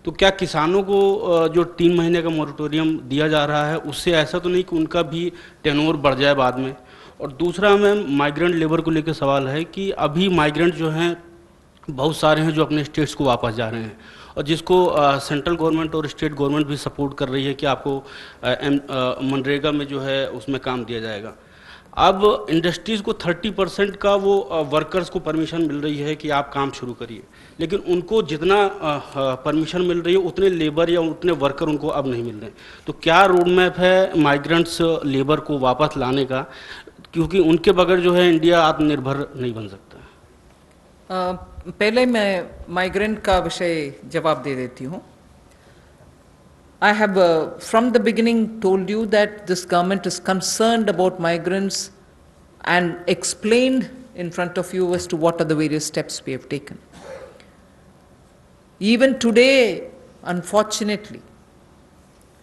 तो क्या किसानों को जो 3 महीने का मोरेटोरियम दिया जा रहा है उससे ऐसा तो नहीं कि उनका भी टेनोर बढ़ जाए बाद में? और दूसरा मैम माइग्रेंट लेबर को लेकर सवाल है कि अभी माइग्रेंट जो हैं बहुत सारे हैं जो अपने स्टेट्स को वापस जा रहे हैं, और जिसको सेंट्रल गवर्नमेंट और स्टेट गवर्नमेंट भी सपोर्ट कर रही है कि आपको मनरेगा में जो है उसमें काम दिया जाएगा। अब इंडस्ट्रीज़ को 30% का वो वर्कर्स को परमिशन मिल रही है कि आप काम शुरू करिए, लेकिन उनको जितना परमिशन मिल रही है उतने लेबर या उतने वर्कर उनको अब नहीं मिल रहे। तो क्या रोड मैप है माइग्रेंट्स लेबर को वापस लाने का, क्योंकि उनके बगैर जो है इंडिया आत्मनिर्भर नहीं बन सकता। पहले मैं माइग्रेंट का विषय जवाब दे देती हूँ। I have from the beginning told you that this government is concerned about migrants and explained in front of you as to what are the various steps we have taken. Even today, unfortunately,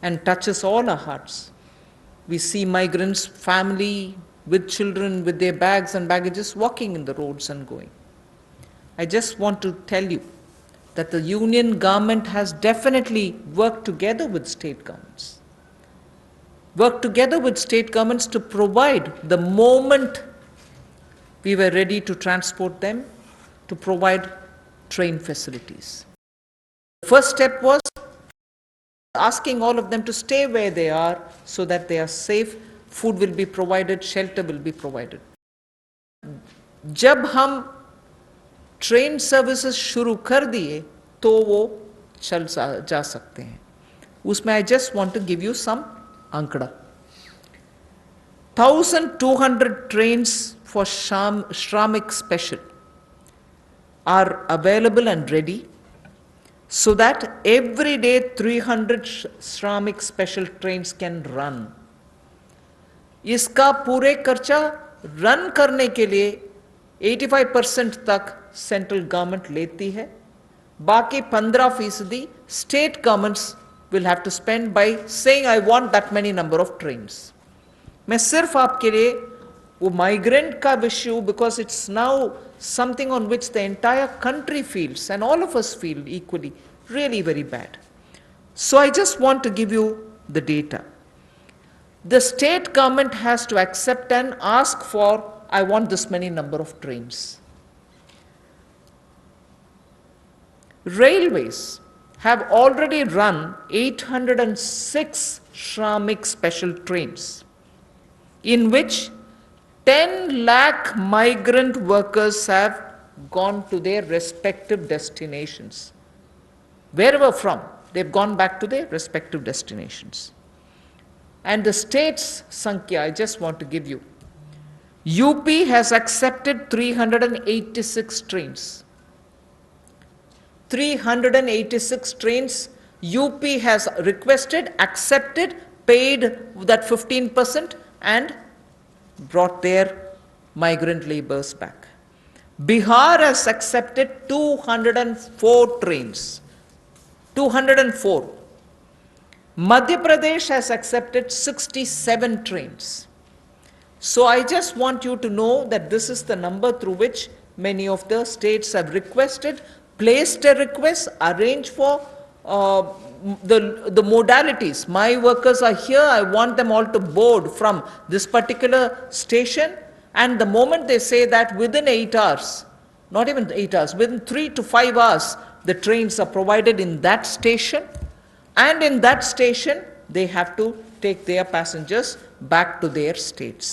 and touches all our hearts, we see migrants, family with children, with their bags and baggages walking in the roads and going. I just want to tell you that the union government has definitely worked together with state governments. Worked together with state governments to provide, the moment we were ready to transport them, to provide train facilities. The first step was asking all of them to stay where they are so that they are safe, food will be provided, shelter will be provided. जब हम train services शुरू कर दिए तो वो चल जा सकते हैं। उसमें I just want to give you some आंकड़ा। 1200 trains for Shramik Special are available and ready, so that every day 300 Shramik Special trains can run. इसका पूरे खर्चा रन करने के लिए 85% तक सेंट्रल गवर्नमेंट लेती है, बाकी 15% state governments will have to spend by saying I want that many number of trains. मैं सिर्फ आपके लिए वो माइग्रेंट का विषय, because it's now something on which the entire country feels and all of us feel equally really very bad, so I just want to give you the data. The state government has to accept and ask for, I want this many number of trains. Railways have already run 806 Shramik special trains, in which 10 lakh migrant workers have gone to their respective destinations. Wherever from, they've gone back to their respective destinations. And the state's Sankhya, I just want to give you. UP has accepted 386 trains. 386 trains UP has requested, accepted, paid that 15% and brought their migrant laborers back. Bihar has accepted 204 trains. 204. Madhya Pradesh has accepted 67 trains. So I just want you to know that this is the number through which many of the states have requested, placed a request, arranged for the modalities. My workers are here, I want them all to board from this particular station, and the moment they say that within 8 hours, not even 8 hours, within 3 to 5 hours, the trains are provided in that station. And in that station, they have to take their passengers back to their states.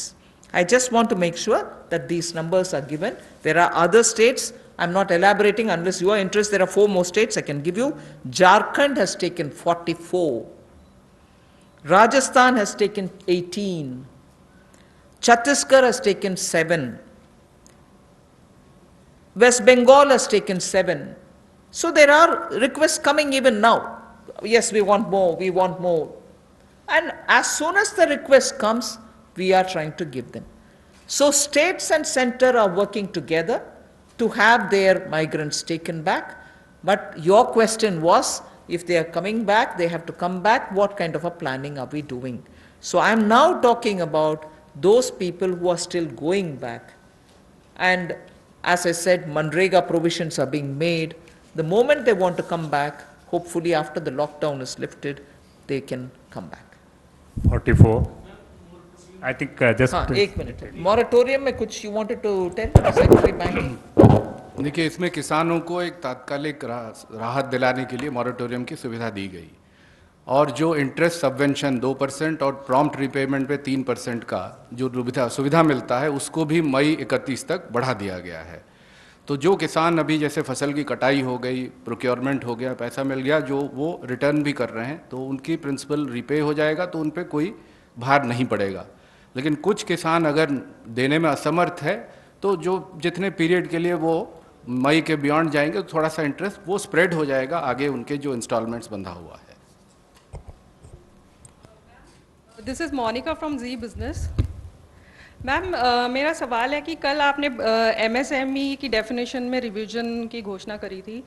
I just want to make sure that these numbers are given. There are other states, I'm not elaborating unless you are interested. There are 4 more states I can give you. Jharkhand has taken 44. Rajasthan has taken 18. Chhattisgarh has taken 7. West Bengal has taken 7. So there are requests coming even now. Yes, we want more, we want more. And as soon as the request comes, we are trying to give them. So states and center are working together to have their migrants taken back. But your question was, if they are coming back, they have to come back, what kind of a planning are we doing? So I am now talking about those people who are still going back. And as I said, Manrega provisions are being made. The moment they want to come back, hopefully after the lockdown is lifted, they can come back. 44. I think just... हाँ, 1 minute. Moratorium में कुछ you wanted to tell, Secretary Banking? देखिए, इसमें किसानों को एक तात्कालिक राहत दिलाने के लिए मॉरेटोरियम की सुविधा दी गई और जो इंटरेस्ट सबवेंशन 2% और प्रॉम्प्ट रिपेमेंट पे 3% का जो सुविधा मिलता है उसको भी मई 31 तक बढ़ा दिया गया है। तो जो किसान अभी जैसे फसल की कटाई हो गई, प्रोक्योरमेंट हो गया, पैसा मिल गया, जो वो रिटर्न भी कर रहे हैं तो उनकी प्रिंसिपल रिपे हो जाएगा, तो उन पर कोई भार नहीं पड़ेगा। लेकिन कुछ किसान अगर देने में असमर्थ है तो जो जितने पीरियड के लिए वो मई के बियॉन्ड जाएंगे तो थोड़ा सा इंटरेस्ट वो स्प्रेड हो जाएगा आगे उनके जो इंस्टॉलमेंट्स बंधा हुआ है। This is Monika from Zee Business. Ma'am, मेरा सवाल है कि कल आपने एमएसएमई की डेफिनेशन में रिवीजन की घोषणा करी थी,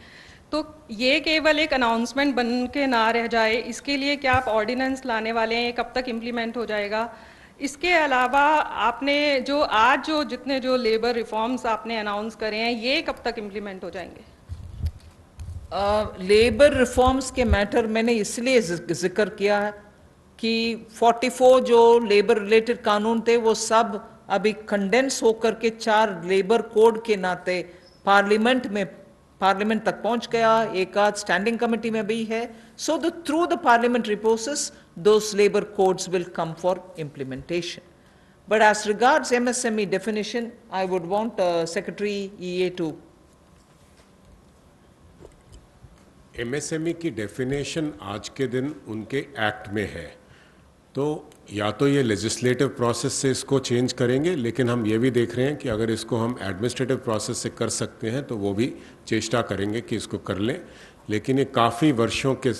तो ये केवल एक अनाउंसमेंट बन के ना रह जाए, इसके लिए क्या आप ऑर्डिनेंस लाने वाले हैं, कब तक इम्प्लीमेंट हो जाएगा? इसके अलावा आपने जो जितने लेबर रिफॉर्म्स आपने अनाउंस करे हैं, ये कब तक इम्प्लीमेंट हो जाएंगे? लेबर रिफॉर्म्स के मैटर मैंने इसलिए जिक्र किया है कि 44 जो लेबर रिलेटेड कानून थे वो सब अभी कंडेंस होकर के 4 लेबर कोड के नाते पार्लियामेंट तक पहुंच गया, एक आध स्टैंडिंग कमेटी में भी है। So through the parliamentary process those labor codes will come for implementation. But as regards MSME definition, I would want Secretary EA to. MSME की डेफिनेशन आज के दिन उनके एक्ट में है, तो या तो ये लेजिस्लेटिव प्रोसेस से इसको चेंज करेंगे, लेकिन हम ये भी देख रहे हैं कि अगर इसको हम एडमिनिस्ट्रेटिव प्रोसेस से कर सकते हैं तो वो भी चेष्टा करेंगे कि इसको कर लें। लेकिन ये काफ़ी वर्षों के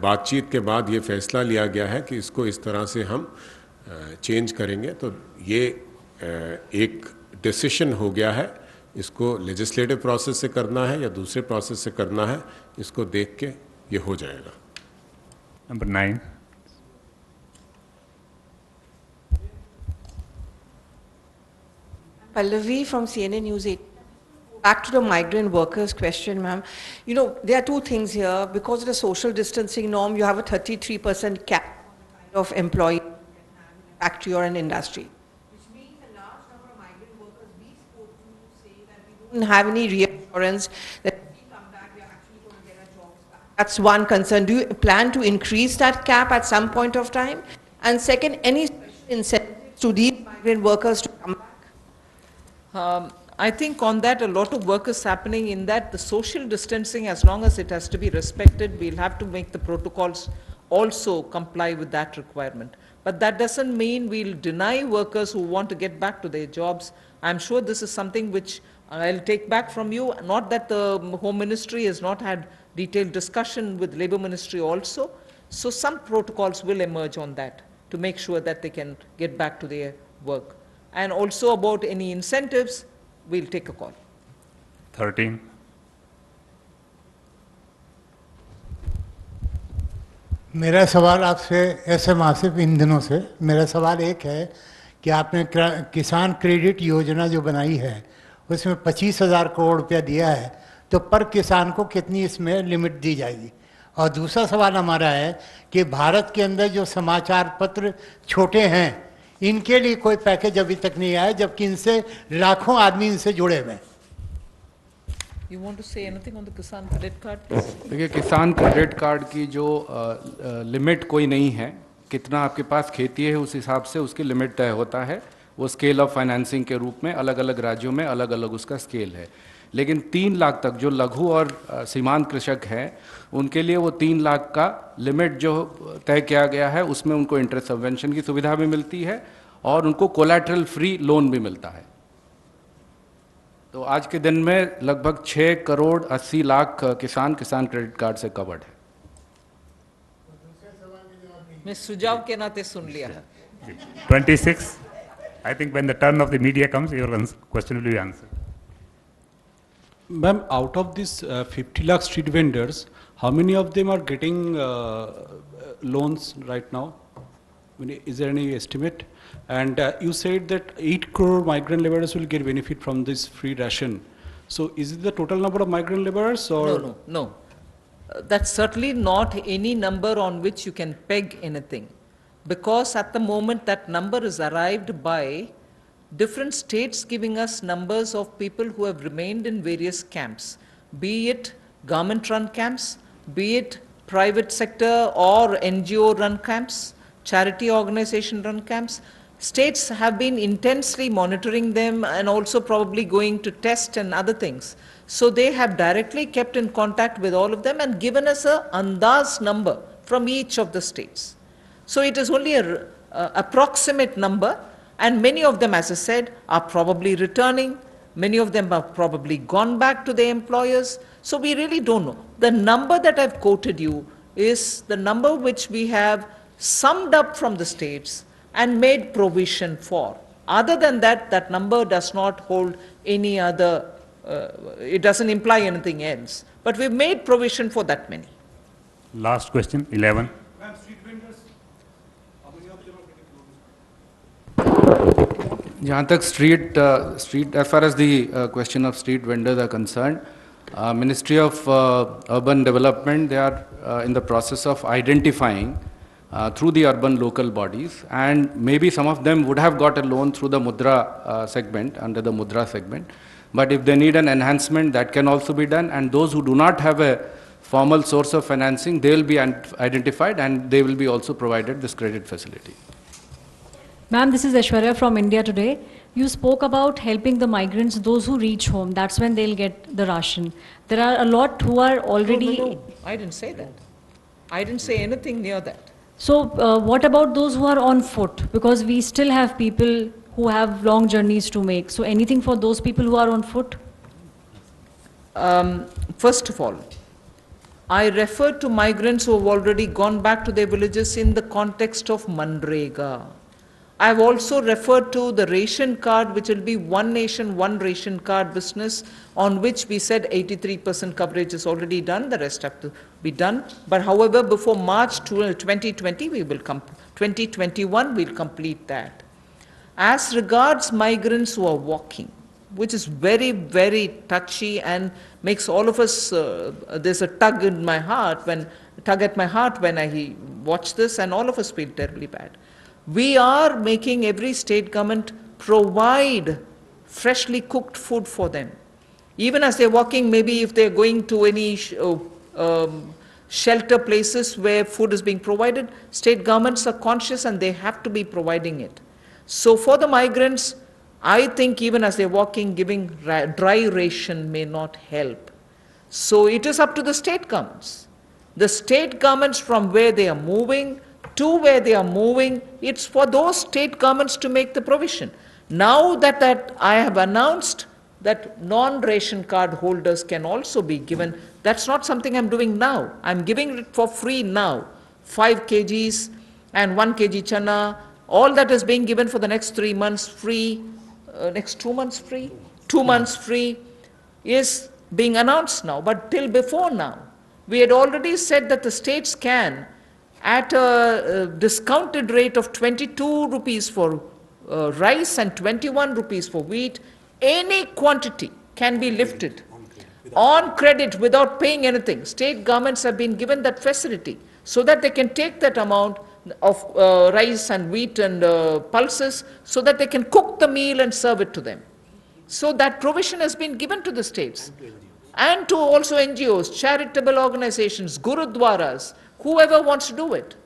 बातचीत के बाद ये फैसला लिया गया है कि इसको इस तरह से हम चेंज करेंगे, तो ये एक डिसीजन हो गया है। इसको लेजिस्लेटिव प्रोसेस से करना है या दूसरे प्रोसेस से करना है, इसको देख के ये हो जाएगा। Number 9. Pallavi from CNN News 8. Back to the migrant workers question, ma'am. You know, there are two things here. Because of the social distancing norm, you have a 33% cap of employee factory or an industry. Which means a large number of migrant workers we spoke to say that we don't have any reassurance that if we come back, we are actually going to get our jobs back. That's one concern. Do you plan to increase that cap at some point of time? And second, any special incentives to these migrant workers to come back? I think on that a lot of work is happening in that the social distancing, as long as it has to be respected, we'll have to make the protocols also comply with that requirement. But that doesn't mean we'll deny workers who want to get back to their jobs. I'm sure this is something which I'll take back from you, not that the Home Ministry has not had detailed discussion with Labour Ministry also. So some protocols will emerge on that to make sure that they can get back to their work. And also about any incentives, we'll take a call. 13. मेरा सवाल आपसे ऐसे मासिक इन दिनों से मेरा सवाल एक है कि आपने किसान क्रेडिट योजना जो बनाई है उसमें 25,000 करोड़ रुपया दिया है, तो पर किसान को कितनी इसमें लिमिट दी जाएगी? और दूसरा सवाल हमारा है कि भारत के अंदर जो समाचार पत्र छोटे हैं इनके लिए कोई पैकेज अभी तक नहीं आया, जबकि इनसे लाखों आदमी इनसे जुड़े हुए हैं। You want to say anything on the किसान क्रेडिट कार्ड? देखिए, किसान क्रेडिट कार्ड की जो लिमिट कोई नहीं है, कितना आपके पास खेती है उस हिसाब से उसकी लिमिट तय होता है। वो स्केल ऑफ फाइनेंसिंग के रूप में अलग अलग राज्यों में अलग अलग उसका स्केल है। लेकिन 3 लाख तक जो लघु और सीमांत कृषक हैं उनके लिए वो 3 लाख का लिमिट जो तय किया गया है उसमें उनको इंटरेस्ट सबवेंशन की सुविधा भी मिलती है और उनको कोलैटरल फ्री लोन भी मिलता है। तो आज के दिन में लगभग 6 करोड़ 80 लाख किसान क्रेडिट कार्ड से कवर्ड है। मैं सुझाव के नाते सुन लिया। 26. I think when the turn of the media comes, your question will be answered. Ma'am, out of these 50 lakh street vendors, how many of them are getting loans right now? I mean, is there any estimate? And you said that 8 crore migrant laborers will get benefit from this free ration. So is it the total number of migrant laborers or? No. That's certainly not any number on which you can peg anything. Because at the moment that number is arrived by different states giving us numbers of people who have remained in various camps, be it government-run camps, be it private sector or NGO-run camps, charity organization-run camps. States have been intensely monitoring them and also probably going to test and other things. So they have directly kept in contact with all of them and given us an andaz number from each of the states. So it is only an approximate number, and many of them, as I said, are probably returning. Many of them have probably gone back to their employers. So we really don't know. The number that I've quoted you is the number which we have summed up from the states and made provision for. Other than that, that number does not hold any other, it doesn't imply anything else. But we've made provision for that many. Last question, 11. जहाँ तक street as far as the question of street vendors are concerned, Ministry of Urban Development, they are in the process of identifying through the urban local bodies, and maybe some of them would have got a loan through the Mudra segment, under the Mudra segment. But if they need an enhancement, that can also be done, and those who do not have a formal source of financing, they will be identified and they will be also provided this credit facility. Ma'am, this is Aishwarya from India Today. You spoke about helping the migrants, those who reach home, that's when they'll get the ration. There are a lot who are already... No, I didn't say that. I didn't say anything near that. So what about those who are on foot? Because we still have people who have long journeys to make. So anything for those people who are on foot? First of all, I referred to migrants who have already gone back to their villages in the context of Manrega. I've also referred to the ration card, which will be one nation, one ration card business, on which we said 83% coverage is already done, the rest have to be done. But however, before March 2020, 2021, we'll complete that. As regards migrants who are walking, which is very, very touchy and makes all of us, there's a tug at my heart when I watch this, and all of us feel terribly bad. We are making every state government provide freshly cooked food for them. Even as they're walking, maybe if they're going to any shelter places where food is being provided, state governments are conscious and they have to be providing it. So for the migrants, I think even as they're walking, giving dry ration may not help. So it is up to the state governments. The state governments from where they are moving to where they are moving, it's for those state governments to make the provision. Now that I have announced that non-ration card holders can also be given, that's not something I'm doing now. I'm giving it for free now. 5 kgs and 1 kg chana, all that is being given for the next 3 months free, next 2 months free, 2 months free is being announced now. But till before now, we had already said that the states can, at a discounted rate of 22 rupees for rice and 21 rupees for wheat, any quantity can be lifted on credit without paying anything. State governments have been given that facility so that they can take that amount of rice and wheat and pulses so that they can cook the meal and serve it to them. So that provision has been given to the states and to also NGOs, charitable organizations, gurudwaras, whoever wants to do it.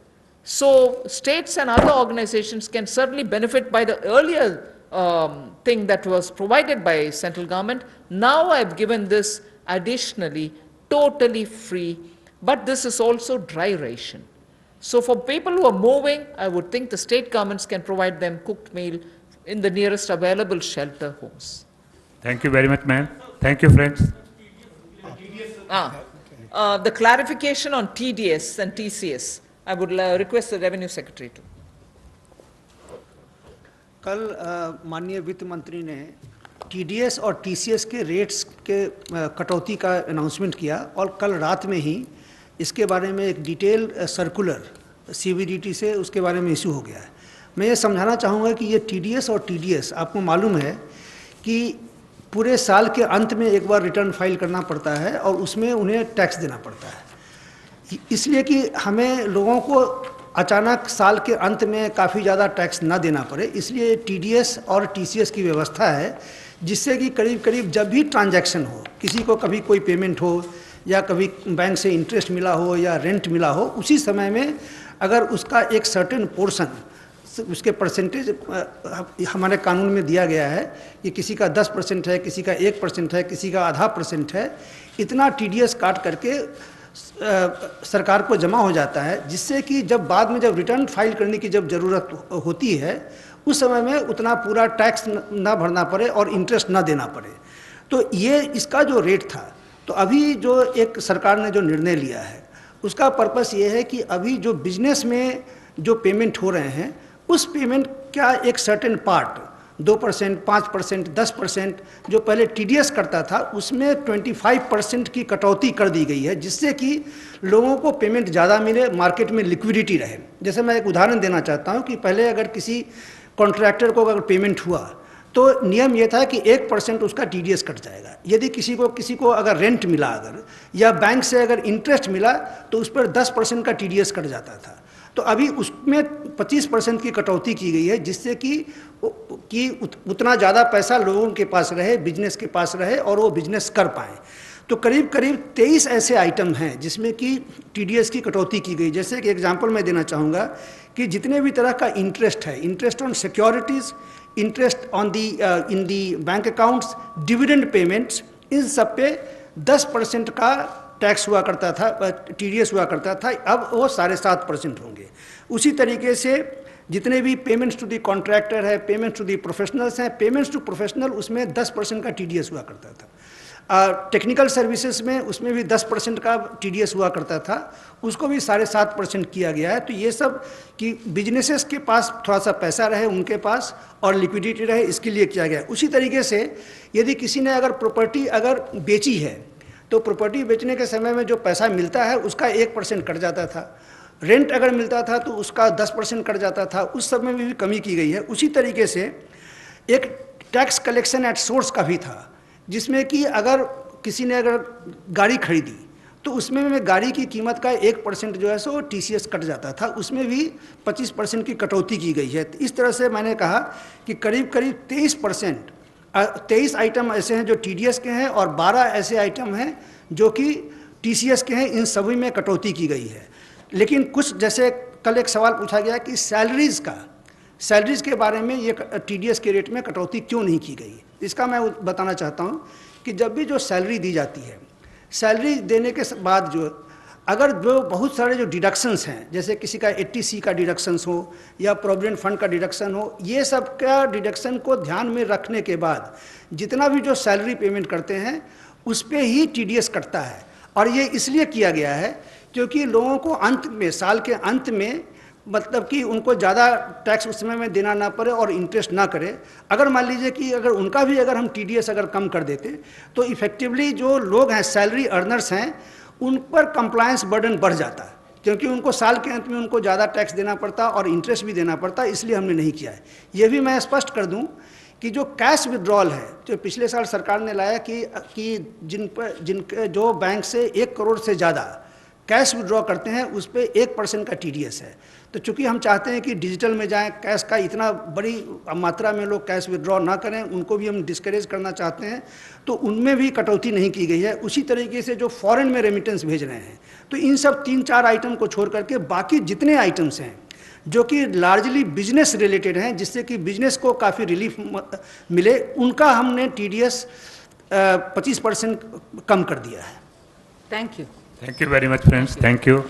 So states and other organizations can certainly benefit by the earlier thing that was provided by central government. Now I've given this additionally totally free, but this is also dry ration. So for people who are moving, I would think the state governments can provide them cooked meal in the nearest available shelter homes. Thank you very much, ma'am. Thank you, friends. The clarification on TDS and TCS, I would request the Revenue Secretary to. कल माननीय वित्त मंत्री ने TDS और TCS के rates के कटौती का अनाउंसमेंट किया और कल रात में ही इसके बारे में एक डिटेल सर्कुलर CBDT से उसके बारे में इशू हो गया है। मैं ये समझाना चाहूँगा कि ये TDS और TDS आपको मालूम है कि पूरे साल के अंत में एक बार रिटर्न फाइल करना पड़ता है और उसमें उन्हें टैक्स देना पड़ता है, इसलिए कि हमें लोगों को अचानक साल के अंत में काफ़ी ज़्यादा टैक्स ना देना पड़े, इसलिए TDS और TCS की व्यवस्था है जिससे कि करीब करीब जब भी ट्रांजैक्शन हो, किसी को कभी कोई पेमेंट हो या कभी बैंक से इंटरेस्ट मिला हो या रेंट मिला हो, उसी समय में अगर उसका एक सर्टेन पोर्शन उसके परसेंटेज हमारे कानून में दिया गया है कि किसी का 10% है, किसी का 1% है, किसी का आधा % है, इतना TDS काट करके सरकार को जमा हो जाता है, जिससे कि जब बाद में जब रिटर्न फाइल करने की जब ज़रूरत होती है उस समय में उतना पूरा टैक्स ना भरना पड़े और इंटरेस्ट ना देना पड़े। तो ये इसका जो रेट था, तो अभी जो एक सरकार ने जो निर्णय लिया है उसका पर्पस ये है कि अभी जो बिजनेस में जो पेमेंट हो रहे हैं उस पेमेंट का एक सर्टेन पार्ट 2%, 5%, 10% जो पहले TDS करता था उसमें 25% की कटौती कर दी गई है, जिससे कि लोगों को पेमेंट ज़्यादा मिले, मार्केट में लिक्विडिटी रहे। जैसे मैं एक उदाहरण देना चाहता हूं कि पहले अगर किसी कॉन्ट्रैक्टर को अगर पेमेंट हुआ तो नियम ये था कि 1% उसका TDS कट जाएगा। यदि किसी को अगर रेंट मिला अगर या बैंक से अगर इंटरेस्ट मिला तो उस पर 10% का TDS कट जाता था। तो अभी उसमें 25% की कटौती की गई है, जिससे कि उतना ज़्यादा पैसा लोगों के पास रहे, बिजनेस के पास रहे और वो बिजनेस कर पाएँ। तो करीब करीब 23 ऐसे आइटम हैं जिसमें कि TDS की कटौती की गई। जैसे कि एग्जांपल मैं देना चाहूँगा कि जितने भी तरह का इंटरेस्ट है, interest on securities, interest on the in the bank accounts, dividend payments, इन सब पे 10% का टैक्स हुआ करता था, TDS हुआ करता था, अब वो 7.5% होंगे। उसी तरीके से जितने भी पेमेंट्स टू दी कॉन्ट्रैक्टर है, पेमेंट्स टू दी प्रोफेशनल्स हैं, पेमेंट्स टू प्रोफेशनल उसमें 10% का TDS हुआ करता था। टेक्निकल सर्विसेज में उसमें भी 10% का TDS हुआ करता था, उसको भी 7.5% किया गया है। तो ये सब कि बिजनेसेस के पास थोड़ा सा पैसा रहे उनके पास और लिक्विडिटी रहे, इसके लिए किया गया है। उसी तरीके से यदि किसी ने अगर प्रॉपर्टी अगर बेची है तो प्रॉपर्टी बेचने के समय में जो पैसा मिलता है उसका 1% कट जाता था, रेंट अगर मिलता था तो उसका 10% कट जाता था, उस सब में भी कमी की गई है। उसी तरीके से एक टैक्स कलेक्शन एट सोर्स का भी था, जिसमें कि अगर किसी ने अगर गाड़ी खरीदी तो उसमें में गाड़ी की कीमत का 1% जो है सो TCS कट जाता था, उसमें भी 25% की कटौती की गई है। इस तरह से मैंने कहा कि करीब करीब 23 आइटम ऐसे हैं जो TDS के हैं और 12 ऐसे आइटम हैं जो कि TCS के हैं, इन सभी में कटौती की गई है। लेकिन कुछ, जैसे कल एक सवाल पूछा गया कि सैलरीज़ के बारे में ये TDS के रेट में कटौती क्यों नहीं की गई, इसका मैं बताना चाहता हूँ कि जब भी जो सैलरी दी जाती है, सैलरी देने के बाद जो अगर जो बहुत सारे जो डिडक्शंस हैं, जैसे किसी का 80C का डिडक्शंस हो या प्रोविडेंट फंड का डिडक्शन हो, ये सब का डिडक्शन को ध्यान में रखने के बाद जितना भी जो सैलरी पेमेंट करते हैं उस पर ही TDS कटता है। और ये इसलिए किया गया है क्योंकि लोगों को अंत में, साल के अंत में, मतलब कि उनको ज़्यादा टैक्स उस समय में देना ना पड़े और इंटरेस्ट ना करे। अगर मान लीजिए कि अगर उनका भी अगर हम TDS अगर कम कर देते तो इफ़ेक्टिवली जो लोग हैं, सैलरी अर्नर्स हैं, उन पर कंप्लायंस बर्डन बढ़ जाता है, क्योंकि उनको साल के अंत में उनको ज़्यादा टैक्स देना पड़ता और इंटरेस्ट भी देना पड़ता, इसलिए हमने नहीं किया है। ये भी मैं स्पष्ट कर दूं कि जो कैश विड्रॉल है जो पिछले साल सरकार ने लाया कि जिनके जो बैंक से 1 करोड़ से ज़्यादा कैश विड्रॉ करते हैं उस पर 1% का TDS है। तो चूंकि हम चाहते हैं कि डिजिटल में जाएं, कैश का इतना बड़ी मात्रा में लोग कैश विड्रॉ ना करें, उनको भी हम डिस्करेज करना चाहते हैं, तो उनमें भी कटौती नहीं की गई है। उसी तरीके से जो फॉरेन में रेमिटेंस भेज रहे हैं, तो इन सब 3-4 आइटम को छोड़ करके बाकी जितने आइटम्स हैं जो कि लार्जली बिजनेस रिलेटेड हैं, जिससे कि बिजनेस को काफ़ी रिलीफ मिले, उनका हमने TDS 25% कम कर दिया है। Thank you. Thank you very much, friends. Thank you.